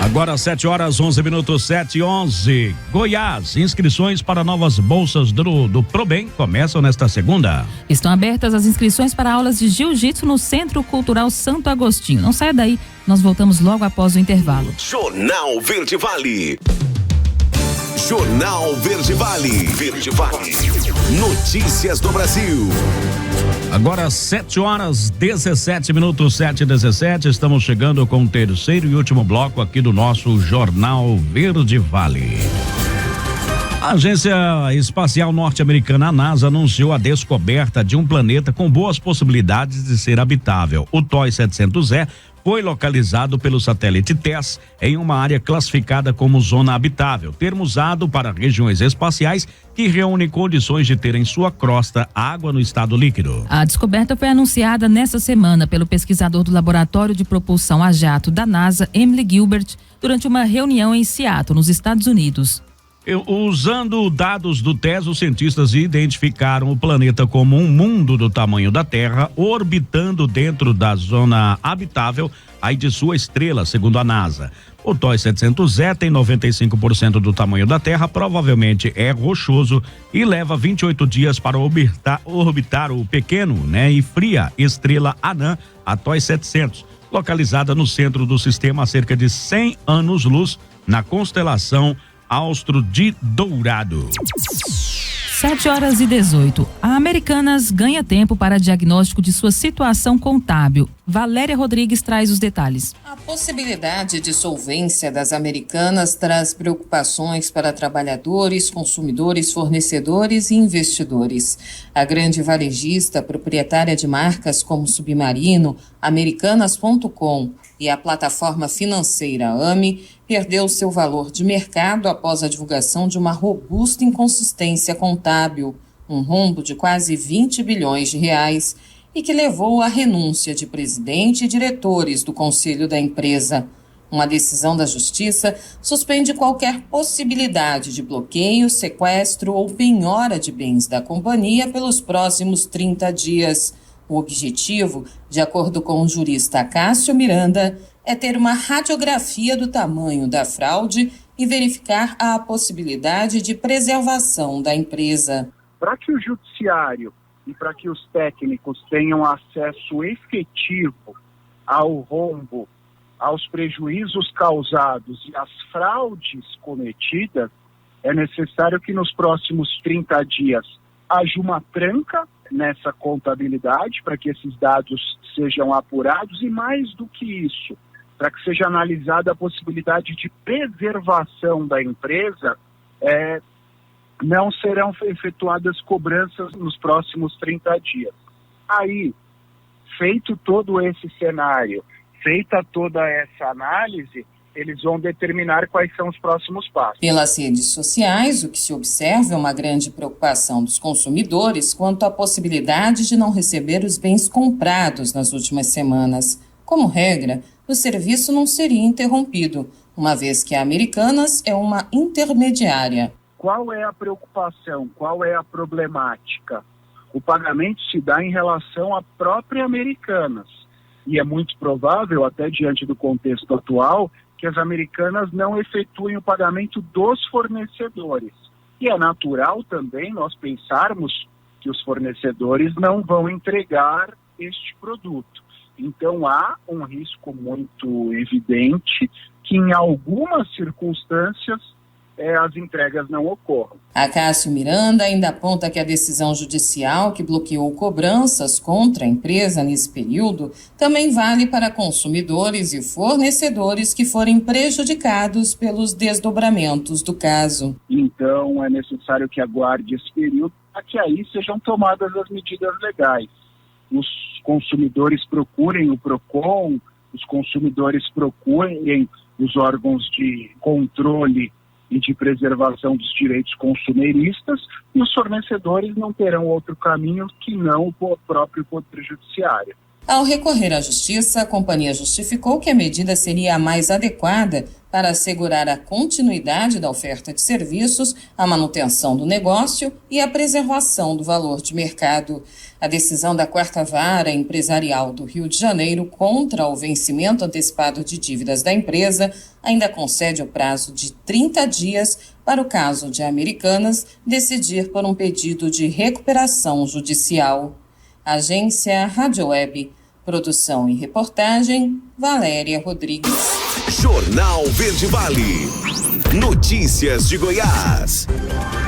Agora 7h11, 7h11. Goiás, inscrições para novas bolsas do Probem começam nesta segunda. Estão abertas as inscrições para aulas de jiu-jitsu no Centro Cultural Santo Agostinho. Não saia daí, nós voltamos logo após o intervalo. Jornal Verde Vale. Jornal Verde Vale. Verde Vale. Notícias do Brasil. Agora 7h17, 7h17, estamos chegando com o terceiro e último bloco aqui do nosso Jornal Verde Vale. A Agência Espacial Norte-Americana, a NASA, anunciou a descoberta de um planeta com boas possibilidades de ser habitável. O TOI 700E foi localizado pelo satélite TESS em uma área classificada como zona habitável, termo usado para regiões espaciais que reúnem condições de ter em sua crosta água no estado líquido. A descoberta foi anunciada nesta semana pelo pesquisador do Laboratório de Propulsão a Jato da NASA, Emily Gilbert, durante uma reunião em Seattle, nos Estados Unidos. Usando dados do TESS, os cientistas identificaram o planeta como um mundo do tamanho da Terra, orbitando dentro da zona habitável aí de sua estrela, segundo a NASA. O TOI 700E tem 95% do tamanho da Terra, provavelmente é rochoso e leva 28 dias para orbitar o pequeno, e fria estrela anã, a TOI 700, localizada no centro do sistema a cerca de 100 anos-luz, na constelação Austro de Dourado. 7h18. A Americanas ganha tempo para diagnóstico de sua situação contábil. Valéria Rodrigues traz os detalhes. A possibilidade de solvência das Americanas traz preocupações para trabalhadores, consumidores, fornecedores e investidores. A grande varejista, proprietária de marcas como Submarino, Americanas.com e a plataforma financeira AME, perdeu seu valor de mercado após a divulgação de uma robusta inconsistência contábil, um rombo de quase 20 bilhões de reais, e que levou à renúncia de presidente e diretores do conselho da empresa. Uma decisão da Justiça suspende qualquer possibilidade de bloqueio, sequestro ou penhora de bens da companhia pelos próximos 30 dias. O objetivo, de acordo com o jurista Cássio Miranda, é ter uma radiografia do tamanho da fraude e verificar a possibilidade de preservação da empresa. Para que o judiciário e para que os técnicos tenham acesso efetivo ao rombo, aos prejuízos causados e às fraudes cometidas, é necessário que nos próximos 30 dias haja uma tranca nessa contabilidade para que esses dados sejam apurados e, mais do que isso, para que seja analisada a possibilidade de preservação da empresa, não serão efetuadas cobranças nos próximos 30 dias. Aí, feito todo esse cenário, feita toda essa análise, eles vão determinar quais são os próximos passos. Pelas redes sociais, o que se observa é uma grande preocupação dos consumidores quanto à possibilidade de não receber os bens comprados nas últimas semanas. Como regra, o serviço não seria interrompido, uma vez que a Americanas é uma intermediária. Qual é a preocupação? Qual é a problemática? O pagamento se dá em relação à própria Americanas. E é muito provável, até diante do contexto atual, que as Americanas não efetuem o pagamento dos fornecedores. E é natural também nós pensarmos que os fornecedores não vão entregar este produto. Então há um risco muito evidente que em algumas circunstâncias as entregas não ocorram. Acácio Miranda ainda aponta que a decisão judicial que bloqueou cobranças contra a empresa nesse período também vale para consumidores e fornecedores que forem prejudicados pelos desdobramentos do caso. Então é necessário que aguarde esse período para que aí sejam tomadas as medidas legais. Os consumidores procurem o PROCON, os consumidores procurem os órgãos de controle e de preservação dos direitos consumeristas, e os fornecedores não terão outro caminho que não o próprio Poder Judiciário. Ao recorrer à Justiça, a companhia justificou que a medida seria a mais adequada para assegurar a continuidade da oferta de serviços, a manutenção do negócio e a preservação do valor de mercado. A decisão da 4ª Vara Empresarial do Rio de Janeiro contra o vencimento antecipado de dívidas da empresa ainda concede o prazo de 30 dias para o caso de Americanas decidir por um pedido de recuperação judicial. Agência Rádio Web. Produção e reportagem, Valéria Rodrigues. Jornal Verde Vale. Notícias de Goiás.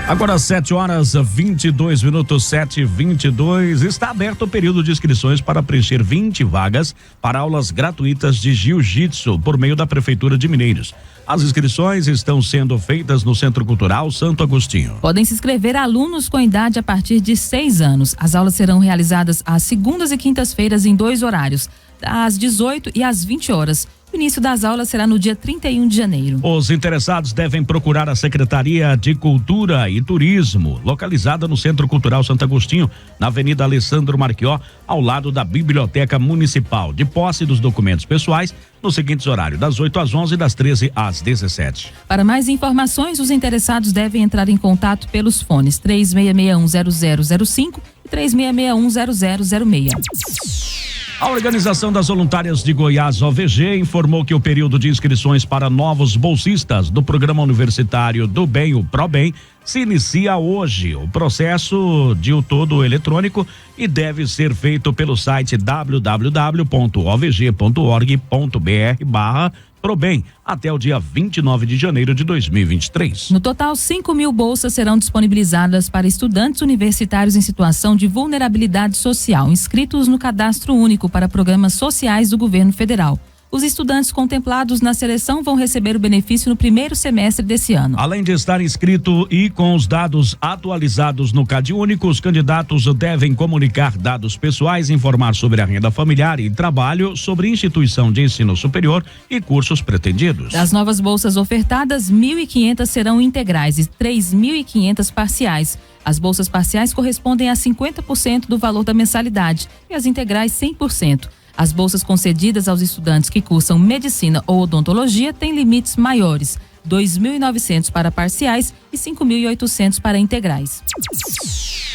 Agora 7h22, 7h22. Está aberto o período de inscrições para preencher 20 vagas para aulas gratuitas de jiu-jitsu por meio da Prefeitura de Mineiros. As inscrições estão sendo feitas no Centro Cultural Santo Agostinho. Podem se inscrever alunos com idade a partir de 6 anos. As aulas serão realizadas às segundas e quintas-feiras em 2 horários, às 18 e às 20 horas. O início das aulas será no dia 31 de janeiro. Os interessados devem procurar a Secretaria de Cultura e Turismo, localizada no Centro Cultural Santo Agostinho, na Avenida Alessandro Marquió, ao lado da Biblioteca Municipal, de posse dos documentos pessoais, nos seguintes horários, das 8 às 11 e das 13 às 17. Para mais informações, os interessados devem entrar em contato pelos fones 36610005 e 36610006. A Organização das Voluntárias de Goiás, OVG, informou que o período de inscrições para novos bolsistas do Programa Universitário do Bem, o ProBem, se inicia hoje. O processo de o todo eletrônico e deve ser feito pelo site www.ovg.org.br/ProBem até o dia 29 de janeiro de 2023. No total, 5.000 bolsas serão disponibilizadas para estudantes universitários em situação de vulnerabilidade social, inscritos no Cadastro Único para Programas Sociais do Governo Federal. Os estudantes contemplados na seleção vão receber o benefício no primeiro semestre desse ano. Além de estar inscrito e com os dados atualizados no CadÚnico, os candidatos devem comunicar dados pessoais, informar sobre a renda familiar e trabalho, sobre instituição de ensino superior e cursos pretendidos. Das novas bolsas ofertadas, 1.500 serão integrais e 3.500 parciais. As bolsas parciais correspondem a 50% do valor da mensalidade e as integrais 100%. As bolsas concedidas aos estudantes que cursam medicina ou odontologia têm limites maiores, 2.900 para parciais e 5.800 para integrais.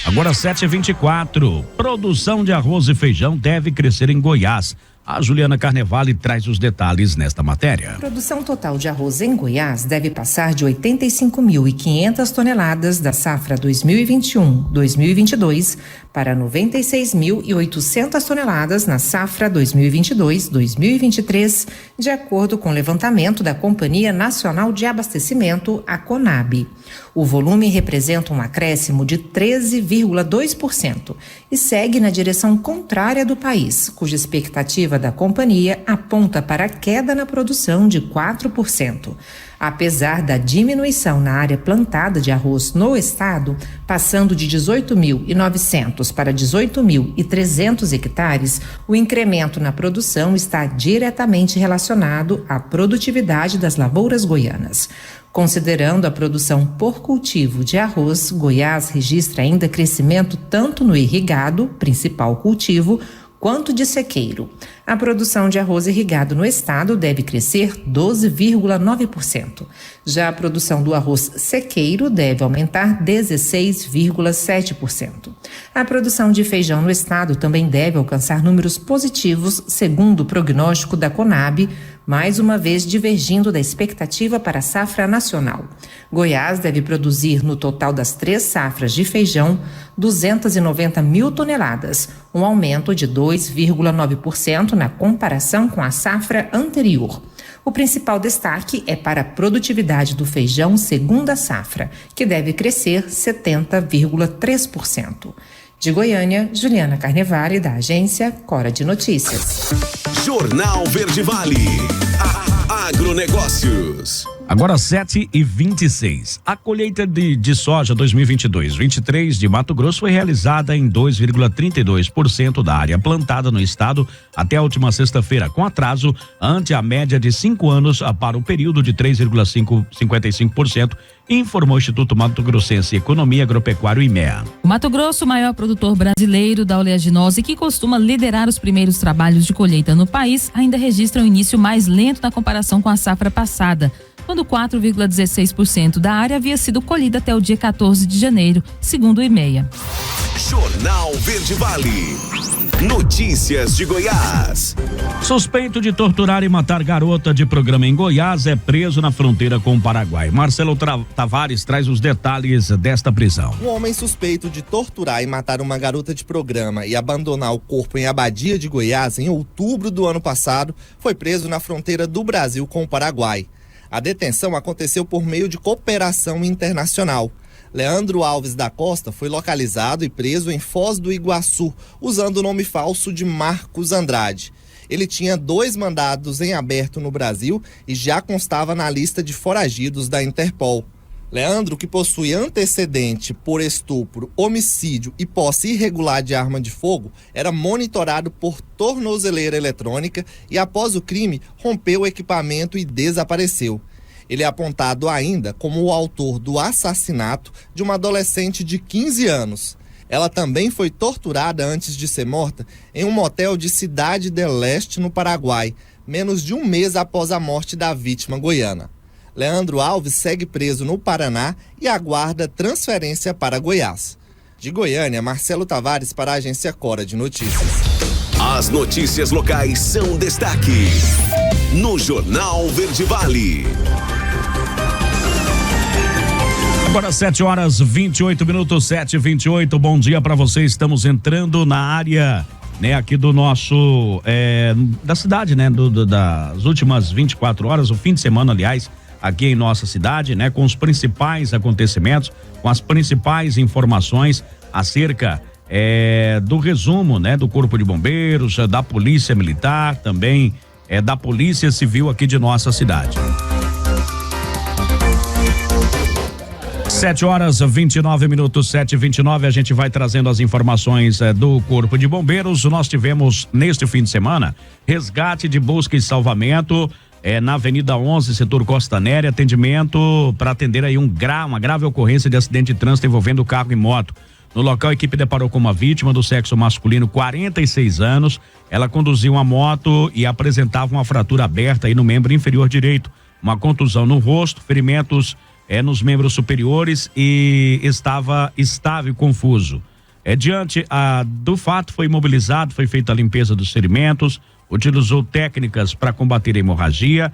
Agora 7h24, produção de arroz e feijão deve crescer em Goiás. A Juliana Carnevale traz os detalhes nesta matéria. A produção total de arroz em Goiás deve passar de 85.500 toneladas da safra 2021-2022 para 96.800 toneladas na safra 2022-2023, de acordo com o levantamento da Companhia Nacional de Abastecimento, a CONAB. O volume representa um acréscimo de 13,2% e segue na direção contrária do país, cuja expectativa da companhia aponta para a queda na produção de 4%. Apesar da diminuição na área plantada de arroz no estado, passando de 18.900 para 18.300 hectares, o incremento na produção está diretamente relacionado à produtividade das lavouras goianas. Considerando a produção por cultivo de arroz, Goiás registra ainda crescimento tanto no irrigado, principal cultivo, quanto de sequeiro. A produção de arroz irrigado no estado deve crescer 12,9%. Já a produção do arroz sequeiro deve aumentar 16,7%. A produção de feijão no estado também deve alcançar números positivos, segundo o prognóstico da CONAB, mais uma vez divergindo da expectativa para a safra nacional. Goiás deve produzir, no total das 3 safras de feijão, 290 mil toneladas, um aumento de 2,9% na comparação com a safra anterior. O principal destaque é para a produtividade do feijão segunda safra, que deve crescer 70,3%. De Goiânia, Juliana Carnevale, da agência Cora de Notícias. Jornal Verde Vale. Agronegócios. Agora 7h26. A colheita de soja 2022-23 de Mato Grosso foi realizada em 2,32% da área plantada no estado até a última sexta-feira, com atraso ante a média de 5 anos para o período de 3,55%, informou o Instituto Mato Grossense Economia Agropecuário IMEA. O Mato Grosso, o maior produtor brasileiro da oleaginose, que costuma liderar os primeiros trabalhos de colheita no país, ainda registra um início mais lento na comparação com a safra passada, quando 4,16% da área havia sido colhida até o dia 14 de janeiro, segundo o IMEA. Jornal Verde Vale. Notícias de Goiás. Suspeito de torturar e matar garota de programa em Goiás é preso na fronteira com o Paraguai. Marcelo Tavares traz os detalhes desta prisão. Um homem suspeito de torturar e matar uma garota de programa e abandonar o corpo em Abadia de Goiás em outubro do ano passado foi preso na fronteira do Brasil com o Paraguai. A detenção aconteceu por meio de cooperação internacional. Leandro Alves da Costa foi localizado e preso em Foz do Iguaçu, usando o nome falso de Marcos Andrade. Ele tinha 2 mandados em aberto no Brasil e já constava na lista de foragidos da Interpol. Leandro, que possui antecedente por estupro, homicídio e posse irregular de arma de fogo, era monitorado por tornozeleira eletrônica e, após o crime, rompeu o equipamento e desapareceu. Ele é apontado ainda como o autor do assassinato de uma adolescente de 15 anos. Ela também foi torturada antes de ser morta em um motel de Cidade del Este, no Paraguai, menos de um mês após a morte da vítima goiana. Leandro Alves segue preso no Paraná e aguarda transferência para Goiás. De Goiânia, Marcelo Tavares para a agência Cora de Notícias. As notícias locais são destaque no Jornal Verde Vale. Agora 7h28, 7h28. Bom dia para você. Estamos entrando na área, né, aqui do nosso da cidade, né, das últimas 24 horas, o fim de semana, aliás, aqui em nossa cidade, né, com os principais acontecimentos, com as principais informações acerca do resumo, né, do Corpo de Bombeiros, da Polícia Militar, também da Polícia Civil aqui de nossa cidade. 7h29, 7h29, a gente vai trazendo as informações do Corpo de Bombeiros. Nós tivemos neste fim de semana resgate de busca e salvamento na Avenida 11, setor Costanéria, atendimento para atender aí uma grave ocorrência de acidente de trânsito envolvendo carro e moto. No local, a equipe deparou com uma vítima do sexo masculino, 46 anos. Ela conduzia uma moto e apresentava uma fratura aberta aí no membro inferior direito, uma contusão no rosto, ferimentos nos membros superiores e estava estável e confuso. Diante do fato, foi imobilizado, foi feita a limpeza dos ferimentos, utilizou técnicas para combater a hemorragia,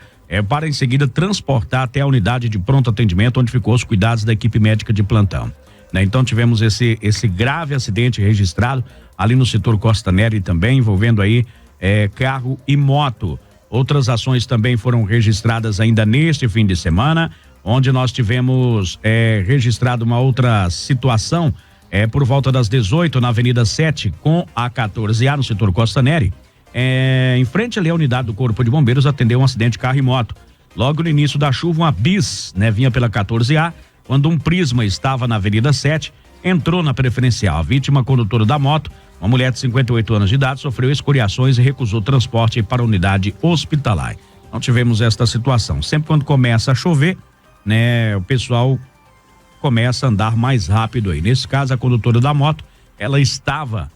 para em seguida transportar até a unidade de pronto atendimento, onde ficou os cuidados da equipe médica de plantão. Né? Então tivemos esse grave acidente registrado ali no setor Costa Neri também, envolvendo aí carro e moto. Outras ações também foram registradas ainda neste fim de semana, onde nós tivemos registrado uma outra situação por volta das 18 na Avenida 7 com a 14A no setor Costa Neri. Em frente ali à unidade do Corpo de Bombeiros atendeu um acidente de carro e moto. Logo no início da chuva, uma bis, vinha pela 14A, quando um Prisma estava na Avenida 7, entrou na preferencial. A vítima, condutora da moto, uma mulher de 58 anos de idade, sofreu escoriações e recusou transporte para a unidade hospitalar. Então tivemos esta situação. Sempre quando começa a chover, o pessoal começa a andar mais rápido aí. Nesse caso, a condutora da moto, ela estava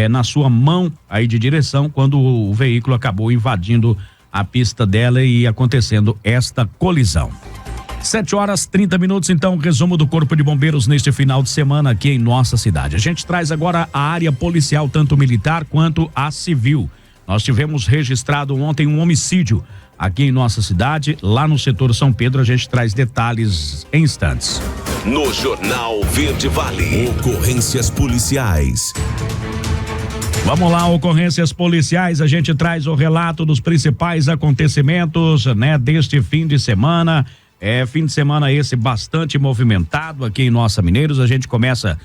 na sua mão aí de direção quando o veículo acabou invadindo a pista dela e acontecendo esta colisão. 7h30, então, resumo do Corpo de Bombeiros neste final de semana aqui em nossa cidade. A gente traz agora a área policial, tanto militar quanto a civil. Nós tivemos registrado ontem um homicídio aqui em nossa cidade, lá no setor São Pedro. A gente traz detalhes em instantes. No Jornal Verde Vale, ocorrências policiais. Vamos lá, ocorrências policiais, a gente traz o relato dos principais acontecimentos, deste fim de semana. Fim de semana esse bastante movimentado aqui em Nossa Mineiros. A gente começa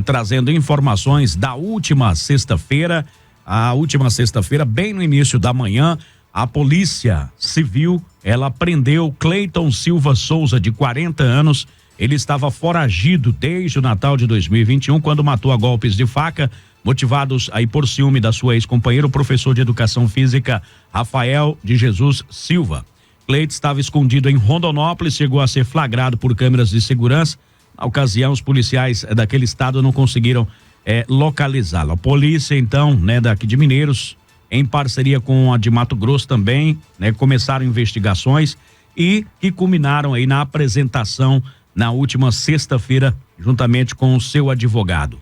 trazendo informações da última sexta-feira. A última sexta-feira, bem no início da manhã, a Polícia Civil, ela prendeu Cleiton Silva Souza, de 40 anos. Ele estava foragido desde o Natal de 2021, quando matou a golpes de faca, motivados aí por ciúme da sua ex-companheira, o professor de educação física Rafael de Jesus Silva. Cleiton estava escondido em Rondonópolis, chegou a ser flagrado por câmeras de segurança. Na ocasião, os policiais daquele estado não conseguiram localizá-lo. A polícia, então, daqui de Mineiros, em parceria com a de Mato Grosso também, começaram investigações e que culminaram aí na apresentação na última sexta-feira, juntamente com o seu advogado.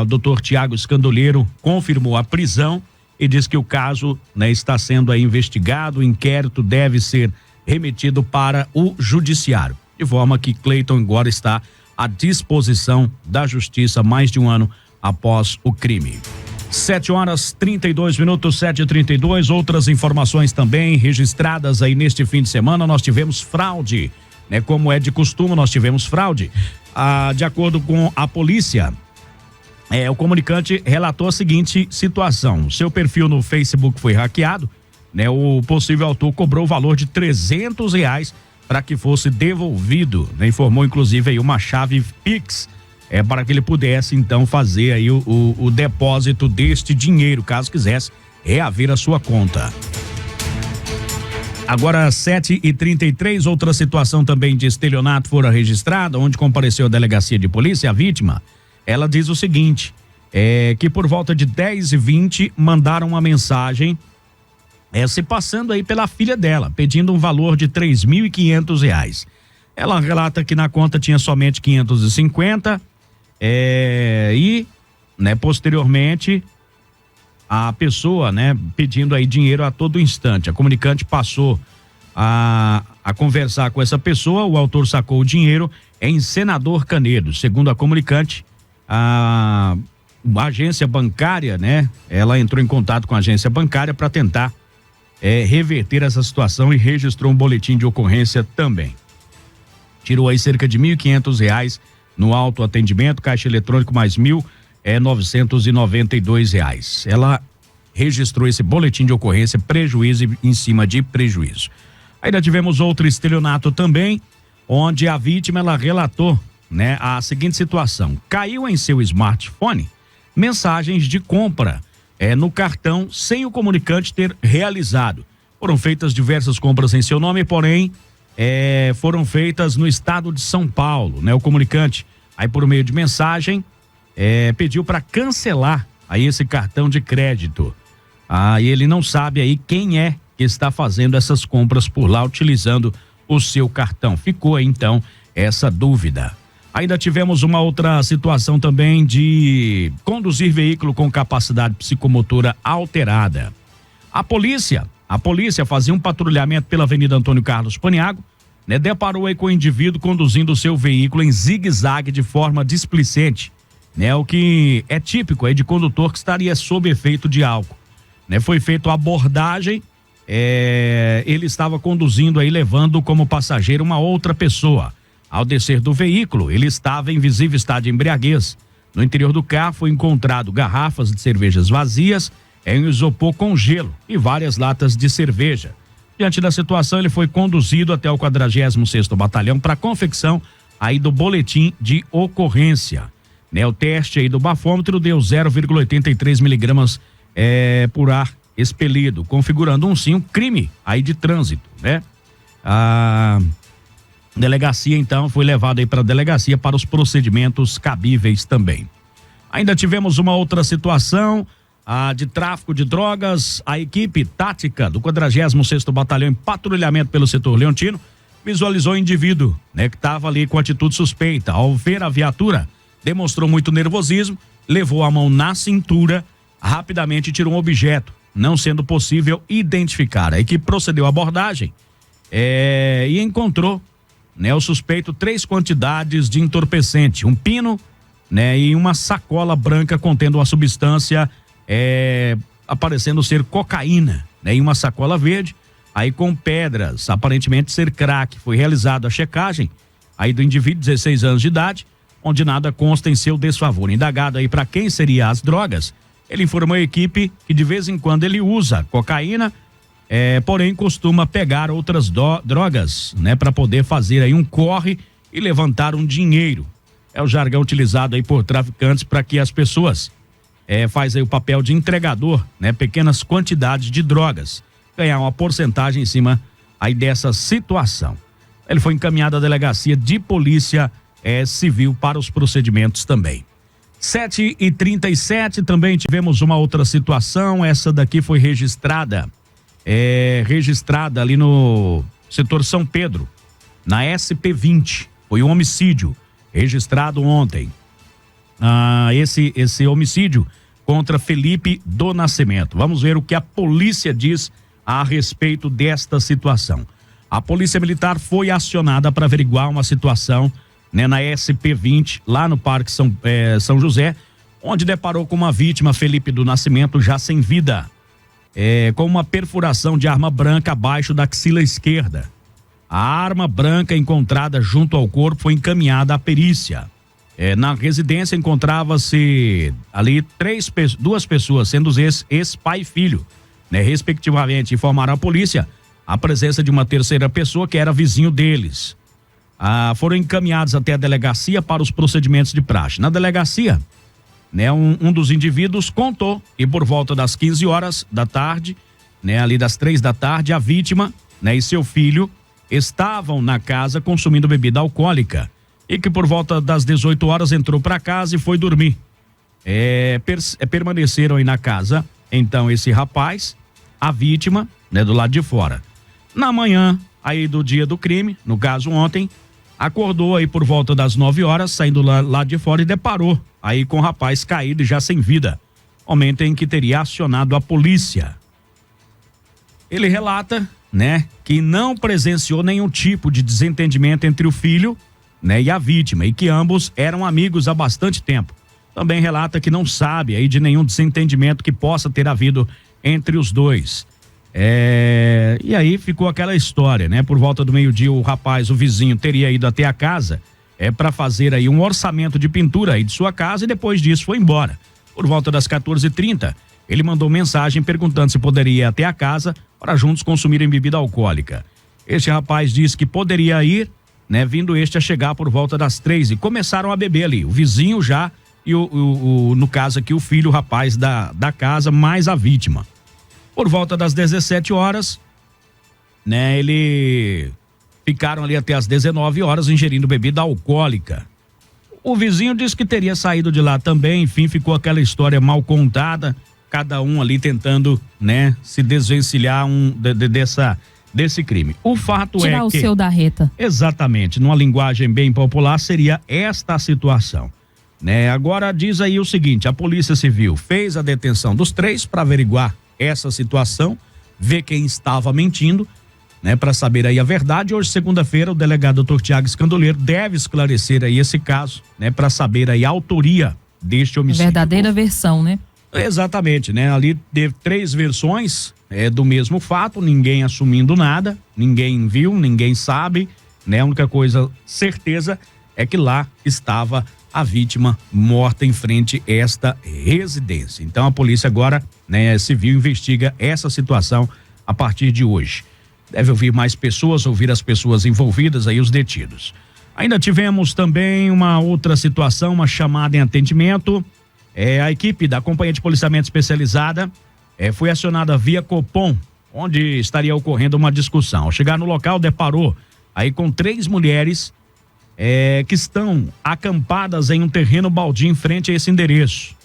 O doutor Tiago Escandoleiro confirmou a prisão e diz que o caso está sendo aí investigado, o inquérito deve ser remetido para o judiciário, de forma que Cleiton agora está à disposição da justiça mais de um ano após o crime. 7h32, 7h32, outras informações também registradas aí neste fim de semana. Nós tivemos fraude, como é de costume, nós tivemos fraude. De acordo com a polícia, o comunicante relatou a seguinte situação: seu perfil no Facebook foi hackeado, o possível autor cobrou o valor de R$300 para que fosse devolvido, informou inclusive aí uma chave Pix, para que ele pudesse então fazer aí o depósito deste dinheiro, caso quisesse reaver a sua conta. Agora 7h33, outra situação também de estelionato fora registrada, onde compareceu a delegacia de polícia. A vítima, ela diz o seguinte, que por volta de 10h20 mandaram uma mensagem se passando aí pela filha dela, pedindo um valor de R$3.500. Ela relata que na conta tinha somente 550 e, posteriormente, a pessoa, pedindo aí dinheiro a todo instante. A comunicante passou a conversar com essa pessoa, o autor sacou o dinheiro em Senador Canedo. Segundo a comunicante, a agência bancária, ela entrou em contato com a agência bancária para tentar reverter essa situação e registrou um boletim de ocorrência também. Tirou aí cerca de R$1.500 no autoatendimento, caixa eletrônico mais R$1.992. Ela registrou esse boletim de ocorrência, prejuízo em cima de prejuízo. Ainda tivemos outro estelionato também, onde a vítima, ela relatou, a seguinte situação: caiu em seu smartphone mensagens de compra no cartão sem o comunicante ter realizado. Foram feitas diversas compras em seu nome, porém foram feitas no estado de São Paulo, O comunicante, aí por meio de mensagem, pediu para cancelar aí esse cartão de crédito. E ele não sabe aí quem é que está fazendo essas compras por lá, utilizando o seu cartão. Ficou aí então essa dúvida. Ainda tivemos uma outra situação também de conduzir veículo com capacidade psicomotora alterada. A polícia fazia um patrulhamento pela Avenida Antônio Carlos Paniago, né? Deparou aí com o indivíduo conduzindo o seu veículo em zigue-zague de forma displicente, né? O que é típico aí de condutor que estaria sob efeito de álcool, né? Foi feita a abordagem, ele estava conduzindo aí, levando como passageiro uma outra pessoa. Ao descer do veículo, ele estava em visível estado de embriaguez. No interior do carro foi encontrado garrafas de cervejas vazias em isopor com gelo e várias latas de cerveja. Diante da situação, ele foi conduzido até o 46º Batalhão para confecção aí do boletim de ocorrência. Né, o teste aí do bafômetro deu 0,83 miligramas por ar expelido, configurando um crime aí de trânsito, né? A delegacia, então, foi levado aí para a delegacia para os procedimentos cabíveis também. Ainda tivemos uma outra situação, de tráfico de drogas. A equipe tática do 46º Batalhão em patrulhamento pelo setor leontino visualizou o indivíduo, né, que estava ali com atitude suspeita. Ao ver a viatura, demonstrou muito nervosismo, levou a mão na cintura, rapidamente tirou um objeto, não sendo possível identificar. A equipe procedeu à abordagem e encontrou, né, o suspeito 3 quantidades de entorpecente, um pino, né, e uma sacola branca contendo uma substância aparecendo ser cocaína, né, em uma sacola verde, aí com pedras, aparentemente ser crack. Foi realizada a checagem aí do indivíduo, 16 anos de idade, onde nada consta em seu desfavor. Indagado aí para quem seria as drogas, ele informou a equipe que de vez em quando ele usa cocaína, porém costuma pegar outras drogas, né, para poder fazer aí um corre e levantar um dinheiro. É o jargão utilizado aí por traficantes para que as pessoas faz aí o papel de entregador, né, pequenas quantidades de drogas, ganhar uma porcentagem em cima aí dessa situação. Ele foi encaminhado à delegacia de polícia civil para os procedimentos também. 7h37, também tivemos uma outra situação. Essa daqui foi registrada ali no setor São Pedro, na SP20. Foi um homicídio registrado ontem. Esse homicídio contra Felipe do Nascimento. Vamos ver o que a polícia diz a respeito desta situação. A Polícia Militar foi acionada para averiguar uma situação, né, na SP20, lá no Parque São José, onde deparou com uma vítima, Felipe do Nascimento, já sem vida, com uma perfuração de arma branca abaixo da axila esquerda. A arma branca encontrada junto ao corpo foi encaminhada à perícia. Na residência encontrava-se ali duas pessoas, sendo ex-pai e filho, né, respectivamente. Informaram à polícia a presença de uma terceira pessoa que era vizinho deles. Foram encaminhados até a delegacia para os procedimentos de praxe. Na delegacia, né, um dos indivíduos contou que por volta das 15 horas da tarde, né, ali das 3 da tarde, a vítima, né, e seu filho estavam na casa consumindo bebida alcoólica e que por volta das 18 horas entrou para casa e foi dormir. Permaneceram aí na casa, então, esse rapaz, a vítima, né, do lado de fora. Na manhã aí do dia do crime, no caso ontem, acordou aí por volta das 9 horas, saindo lá de fora, e deparou aí com o rapaz caído e já sem vida, momento em que teria acionado a polícia. Ele relata, né, que não presenciou nenhum tipo de desentendimento entre o filho, né, e a vítima, e que ambos eram amigos há bastante tempo. Também relata que não sabe aí de nenhum desentendimento que possa ter havido entre os dois. E aí ficou aquela história, né? Por volta do meio-dia, o vizinho, teria ido até a casa para fazer aí um orçamento de pintura aí de sua casa, e depois disso foi embora. Por volta das 14h30, ele mandou mensagem perguntando se poderia ir até a casa para juntos consumirem bebida alcoólica. Este rapaz disse que poderia ir, né? Vindo a chegar por volta das 3, e começaram a beber ali, o vizinho já e no caso aqui o filho, o rapaz da casa, mais a vítima. Por volta das 17 horas, né, ficaram ali até as 19 horas ingerindo bebida alcoólica. O vizinho disse que teria saído de lá também, enfim, ficou aquela história mal contada, cada um ali tentando, né, se desvencilhar desse crime. O fato tirar é o que... seu da reta. Exatamente, numa linguagem bem popular, seria esta a situação. Né? Agora diz aí o seguinte: a Polícia Civil fez a detenção dos 3 para averiguar essa situação, ver quem estava mentindo, né, para saber aí a verdade. Hoje, segunda-feira, o delegado Dr. Tiago Scandoleiro deve esclarecer aí esse caso, né, para saber aí a autoria deste homicídio. Verdadeira versão, né? Exatamente, né? Ali teve 3 versões do mesmo fato, ninguém assumindo nada, ninguém viu, ninguém sabe, né? A única coisa certeza é que lá estava a vítima morta em frente a esta residência. Então a polícia agora, né, civil investiga essa situação a partir de hoje. Deve ouvir mais pessoas, ouvir as pessoas envolvidas aí, os detidos. Ainda tivemos também uma outra situação, uma chamada em atendimento. A equipe da Companhia de Policiamento Especializada foi acionada via Copom, onde estaria ocorrendo uma discussão. Ao chegar no local, deparou aí com 3 mulheres que estão acampadas em um terreno baldio em frente a esse endereço.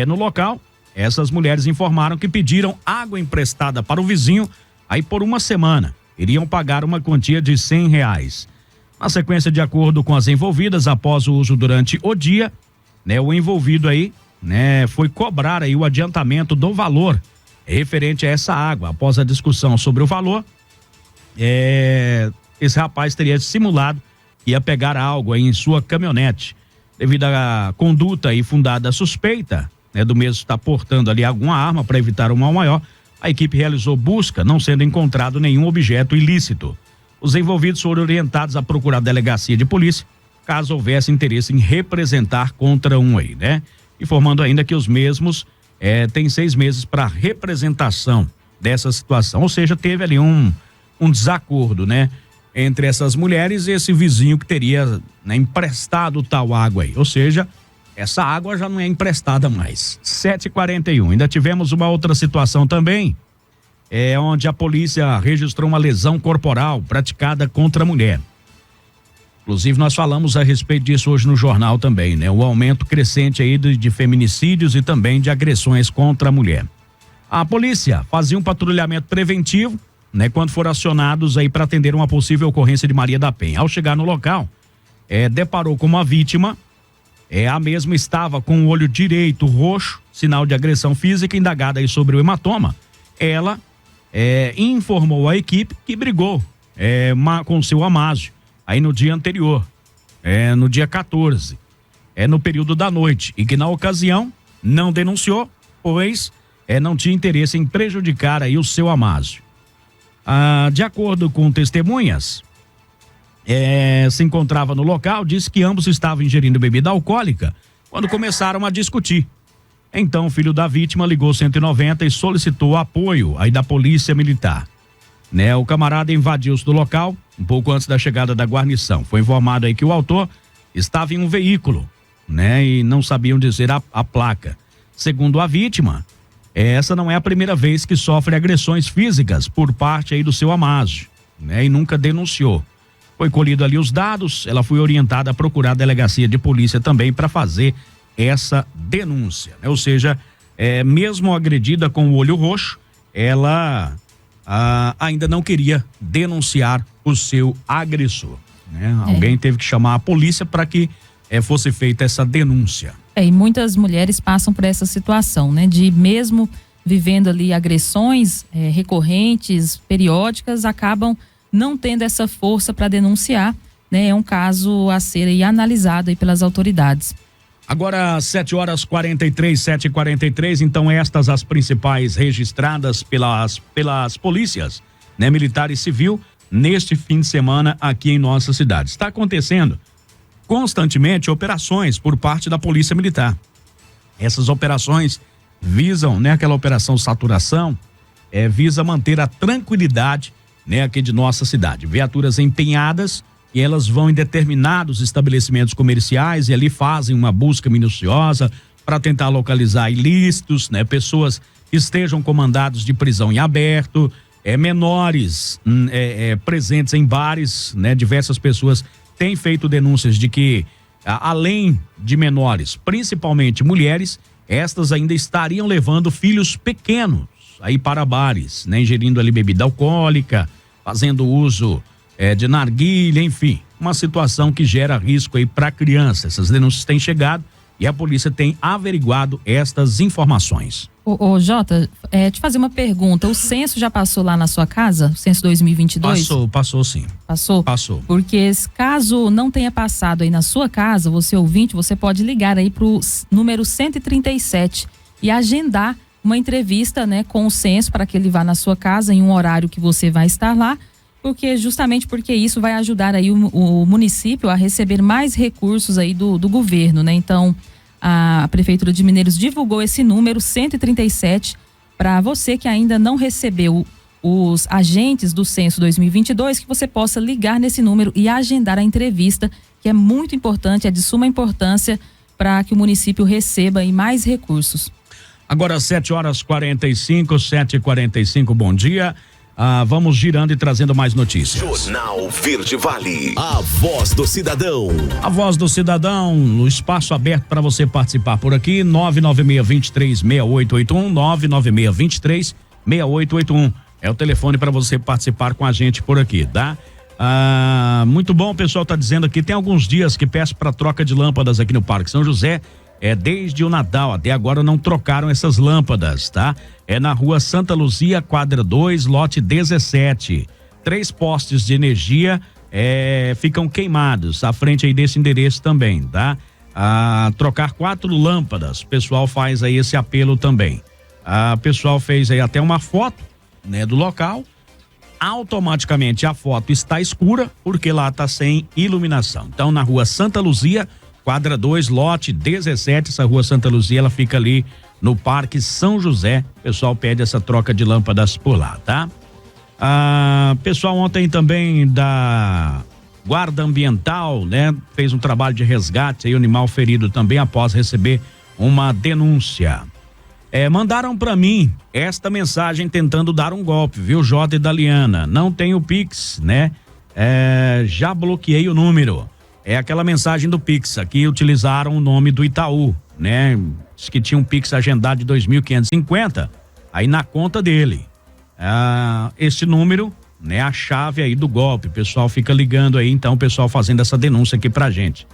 No local, essas mulheres informaram que pediram água emprestada para o vizinho aí por uma semana. Iriam pagar uma quantia de R$100. Na sequência, de acordo com as envolvidas, após o uso durante o dia, né, o envolvido aí, né, foi cobrar aí o adiantamento do valor referente a essa água. Após a discussão sobre o valor, esse rapaz teria simulado que ia pegar algo aí em sua caminhonete. Devido à conduta aí fundada suspeita, né, do mesmo estar portando ali alguma arma para evitar um mal maior, a equipe realizou busca, não sendo encontrado nenhum objeto ilícito. Os envolvidos foram orientados a procurar a delegacia de polícia, caso houvesse interesse em representar contra um aí, né? Informando ainda que os mesmos têm 6 meses para representação dessa situação. Ou seja, teve ali um desacordo, né, entre essas mulheres e esse vizinho que teria, né, emprestado tal água aí. Ou seja, essa água já não é emprestada mais. 7h41. Ainda tivemos uma outra situação também, onde a polícia registrou uma lesão corporal praticada contra a mulher. Inclusive, nós falamos a respeito disso hoje no jornal também, né? O aumento crescente aí de feminicídios e também de agressões contra a mulher. A polícia fazia um patrulhamento preventivo, né? Quando foram acionados aí para atender uma possível ocorrência de Maria da Penha. Ao chegar no local, deparou com uma vítima. A mesma estava com o olho direito roxo, sinal de agressão física. Indagada aí sobre o hematoma, ela informou a equipe que brigou com o seu Amásio aí no dia anterior, no dia 14, no período da noite, e que na ocasião não denunciou, pois não tinha interesse em prejudicar aí o seu Amásio. De acordo com testemunhas, se encontrava no local, disse que ambos estavam ingerindo bebida alcoólica quando começaram a discutir. Então, o filho da vítima ligou 190 e solicitou apoio aí da polícia militar. Né, o camarada invadiu-se do local um pouco antes da chegada da guarnição. Foi informado aí que o autor estava em um veículo, né, e não sabiam dizer a placa. Segundo a vítima, essa não é a primeira vez que sofre agressões físicas por parte aí do seu Amásio, né, e nunca denunciou. Foi colhido ali os dados, ela foi orientada a procurar a delegacia de polícia também para fazer essa denúncia, né? Ou seja, mesmo agredida com o olho roxo, ela ainda não queria denunciar o seu agressor, né? Alguém teve que chamar a polícia para que fosse feita essa denúncia. E muitas mulheres passam por essa situação, né? De mesmo vivendo ali agressões recorrentes, periódicas, acabam não tendo essa força para denunciar, né? É um caso a ser aí analisado aí pelas autoridades. Agora, 7h43, então estas as principais registradas pelas polícias, né, militar e civil, neste fim de semana aqui em nossa cidade. Está acontecendo constantemente operações por parte da Polícia Militar. Essas operações visam, né, aquela operação saturação, visa manter a tranquilidade, né, aqui de nossa cidade. Viaturas empenhadas, e elas vão em determinados estabelecimentos comerciais e ali fazem uma busca minuciosa para tentar localizar ilícitos, né? Pessoas que estejam comandados de prisão em aberto, menores presentes em bares, né? Diversas pessoas têm feito denúncias de que, além de menores, principalmente mulheres, estas ainda estariam levando filhos pequenos aí para bares, né? Ingerindo ali bebida alcoólica, fazendo uso de narguilha, enfim, uma situação que gera risco aí para criança. Essas denúncias têm chegado e a polícia tem averiguado estas informações. Ô Jota, te fazer uma pergunta, o censo já passou lá na sua casa? O censo 2022? Passou sim. Passou? Passou. Porque caso não tenha passado aí na sua casa, você ouvinte, você pode ligar aí pro número 137 e agendar uma entrevista, né, com o censo para que ele vá na sua casa em um horário que você vai estar lá, justamente porque isso vai ajudar aí o município a receber mais recursos aí do governo, né? Então, a Prefeitura de Mineiros divulgou esse número 137 para você que ainda não recebeu os agentes do censo 2022, que você possa ligar nesse número e agendar a entrevista, que é muito importante, é de suma importância para que o município receba aí mais recursos. Agora 7h45, bom dia. Vamos girando e trazendo mais notícias. Jornal Verde Vale, a voz do cidadão. A voz do cidadão, no espaço aberto para você participar por aqui, 996-23-6881, 996-23-6881. É o telefone para você participar com a gente por aqui, tá? Muito bom, o pessoal tá dizendo aqui, tem alguns dias que peço para troca de lâmpadas aqui no Parque São José. Desde o Natal, até agora não trocaram essas lâmpadas, tá? É na rua Santa Luzia, quadra 2, lote 17. 3 postes de energia ficam queimados, à frente aí desse endereço também, tá? Trocar 4 lâmpadas, o pessoal faz aí esse apelo também. O pessoal fez aí até uma foto, né, do local. Automaticamente a foto está escura, porque lá tá sem iluminação. Então, na rua Santa Luzia, quadra 2, lote 17, essa rua Santa Luzia, ela fica ali no Parque São José. O pessoal pede essa troca de lâmpadas por lá, tá? Pessoal ontem também da Guarda Ambiental, né? Fez um trabalho de resgate aí, o animal ferido também após receber uma denúncia. Mandaram para mim esta mensagem tentando dar um golpe, viu, Jota e Daliana? Não tem o Pix, né? Já bloqueei o número. É aquela mensagem do Pix, aqui utilizaram o nome do Itaú, né? Diz que tinha um Pix agendado de 2.550, aí na conta dele. Esse número, né? A chave aí do golpe, o pessoal fica ligando aí, então o pessoal fazendo essa denúncia aqui pra gente.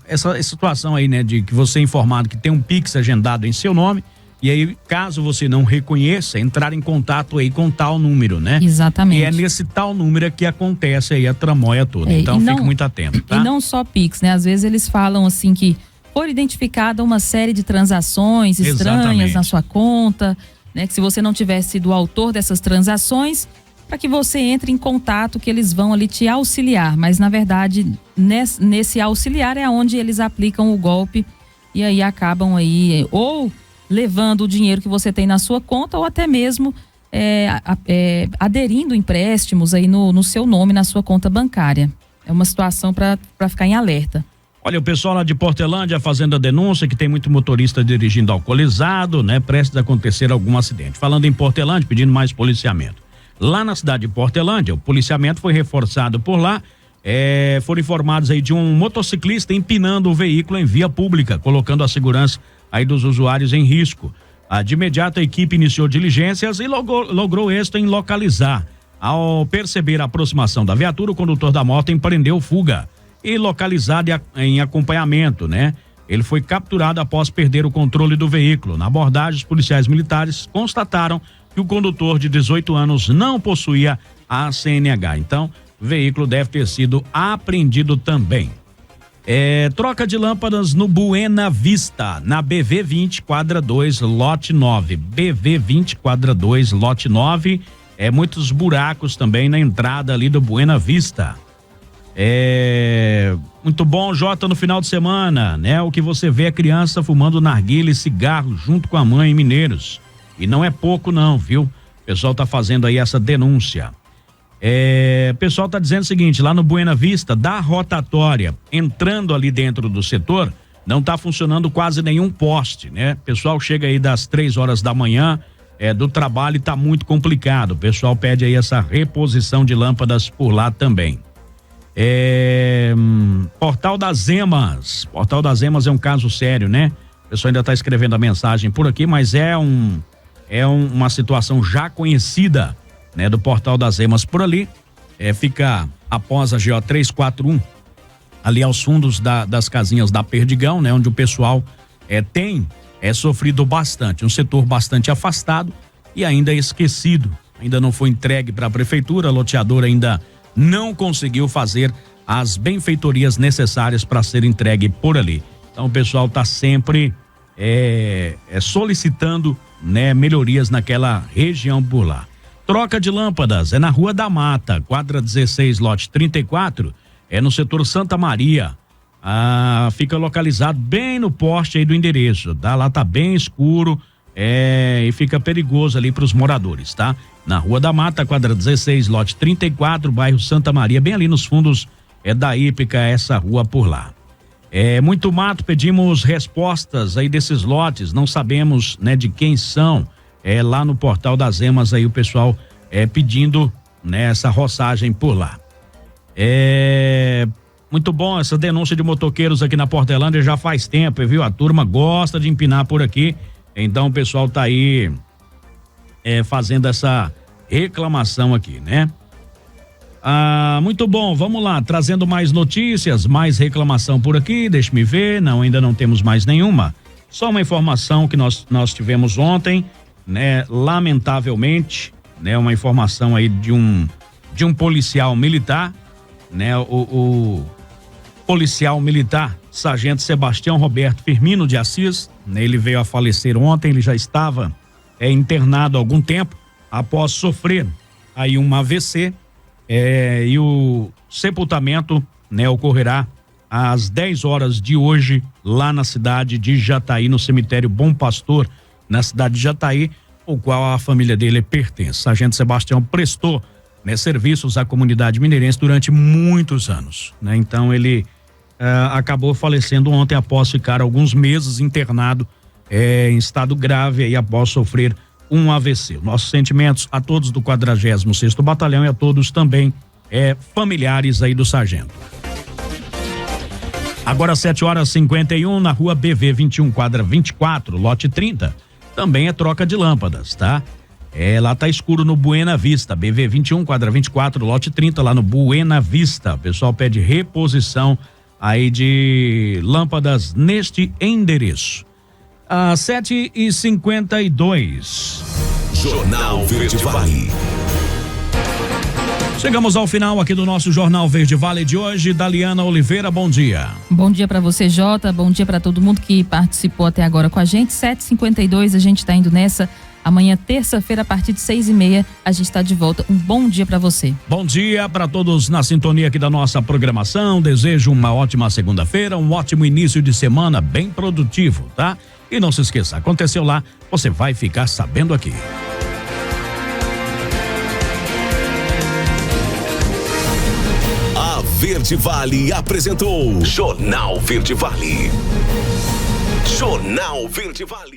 Essa situação aí, né? De que você é informado que tem um Pix agendado em seu nome, e aí, caso você não reconheça, entrar em contato aí com tal número, né? Exatamente. E é nesse tal número que acontece aí a tramóia toda. Então, fique muito atento, tá? E não só Pix, né? Às vezes eles falam assim que foi identificada uma série de transações estranhas na sua conta, né? Que se você não tivesse sido o autor dessas transações, para que você entre em contato, que eles vão ali te auxiliar. Mas, na verdade, nesse auxiliar é onde eles aplicam o golpe e aí acabam aí ou levando o dinheiro que você tem na sua conta ou até mesmo aderindo empréstimos aí no seu nome, na sua conta bancária. É uma situação para ficar em alerta. Olha, o pessoal lá de Portelândia fazendo a denúncia que tem muito motorista dirigindo alcoolizado, né? Prestes a acontecer algum acidente. Falando em Portelândia, pedindo mais policiamento. Lá na cidade de Portelândia, o policiamento foi reforçado por lá. Foram informados aí de um motociclista empinando o veículo em via pública, colocando a segurança aí dos usuários em risco. De imediato a equipe iniciou diligências e logrou êxito em localizar. Ao perceber a aproximação da viatura, o condutor da moto empreendeu fuga e localizado em acompanhamento, né? Ele foi capturado após perder o controle do veículo. Na abordagem, os policiais militares constataram que o condutor de 18 anos não possuía a CNH. Então, o veículo deve ter sido apreendido também. Troca de lâmpadas no Buena Vista, na BV20, quadra 2, lote 9. BV20, quadra 2, lote 9. Muitos buracos também na entrada ali do Buena Vista. Muito bom, Jota, no final de semana, né? O que você vê é criança fumando narguilha e cigarro junto com a mãe em Mineiros. E não é pouco não, viu? O pessoal tá fazendo aí essa denúncia. O pessoal tá dizendo o seguinte, lá no Buena Vista, da rotatória, entrando ali dentro do setor, não tá funcionando quase nenhum poste, né? O pessoal chega aí das 3 horas da manhã do trabalho e tá muito complicado. O pessoal pede aí essa reposição de lâmpadas por lá também. Portal das Emas. Portal das Emas é um caso sério, né? O pessoal ainda tá escrevendo a mensagem por aqui, mas é uma situação já conhecida, né, do Portal das Emas por ali. Fica após a GO 341, ali aos fundos das casinhas da Perdigão, né? Onde o pessoal tem sofrido bastante, um setor bastante afastado e ainda esquecido, ainda não foi entregue para a prefeitura, a loteadora ainda não conseguiu fazer as benfeitorias necessárias para ser entregue por ali. Então o pessoal está sempre solicitando, né, melhorias naquela região por lá. Troca de lâmpadas é na Rua da Mata, quadra 16, lote 34, no setor Santa Maria. Fica localizado bem no poste aí do endereço, tá? Lá tá bem escuro, e fica perigoso ali para os moradores, tá? Na Rua da Mata, quadra 16, lote 34, bairro Santa Maria, bem ali nos fundos da Hípica, essa rua por lá. Muito mato, pedimos respostas aí desses lotes, não sabemos, né, de quem são. Lá no Portal das Emas aí o pessoal pedindo, né, essa roçagem por lá. Muito bom essa denúncia de motoqueiros aqui na Portelândia já faz tempo, viu? A turma gosta de empinar por aqui, então o pessoal tá aí fazendo essa reclamação aqui, né? Muito bom, vamos lá, trazendo mais notícias, mais reclamação por aqui, deixa-me ver, não, ainda não temos mais nenhuma. Só uma informação que nós tivemos ontem, né? Lamentavelmente, né? Uma informação aí de um policial militar, né? O policial militar, Sargento Sebastião Roberto Firmino de Assis, né? Ele veio a falecer ontem, ele já estava internado há algum tempo, após sofrer aí um AVC, e o sepultamento, né, ocorrerá às 10 horas de hoje, lá na cidade de Jataí, no cemitério Bom Pastor, na cidade de Jataí, o qual a família dele pertence. Sargento Sebastião prestou, né, serviços à comunidade mineirense durante muitos anos, né? Então ele acabou falecendo ontem após ficar alguns meses internado em estado grave aí após sofrer um AVC. Nossos sentimentos a todos do 46º Batalhão e a todos também familiares aí do sargento. Agora 7h51 na rua BV 21, quadra 24, lote 30. Também é troca de lâmpadas, tá? Lá tá escuro no Buena Vista, BV 21, quadra 24, lote 30, lá no Buena Vista. O pessoal pede reposição aí de lâmpadas neste endereço. 7h52. Jornal Verde Vale. Chegamos ao final aqui do nosso Jornal Verde Vale de hoje. Daliana Oliveira, bom dia. Bom dia para você, Jota. Bom dia para todo mundo que participou até agora com a gente. 7h52, a gente tá indo nessa. Amanhã, terça-feira, a partir de 6h30, a gente está de volta. Um bom dia para você. Bom dia para todos na sintonia aqui da nossa programação. Desejo uma ótima segunda-feira, um ótimo início de semana, bem produtivo, tá? E não se esqueça, aconteceu lá, você vai ficar sabendo aqui. A Verde Vale apresentou Jornal Verde Vale. Jornal Verde Vale.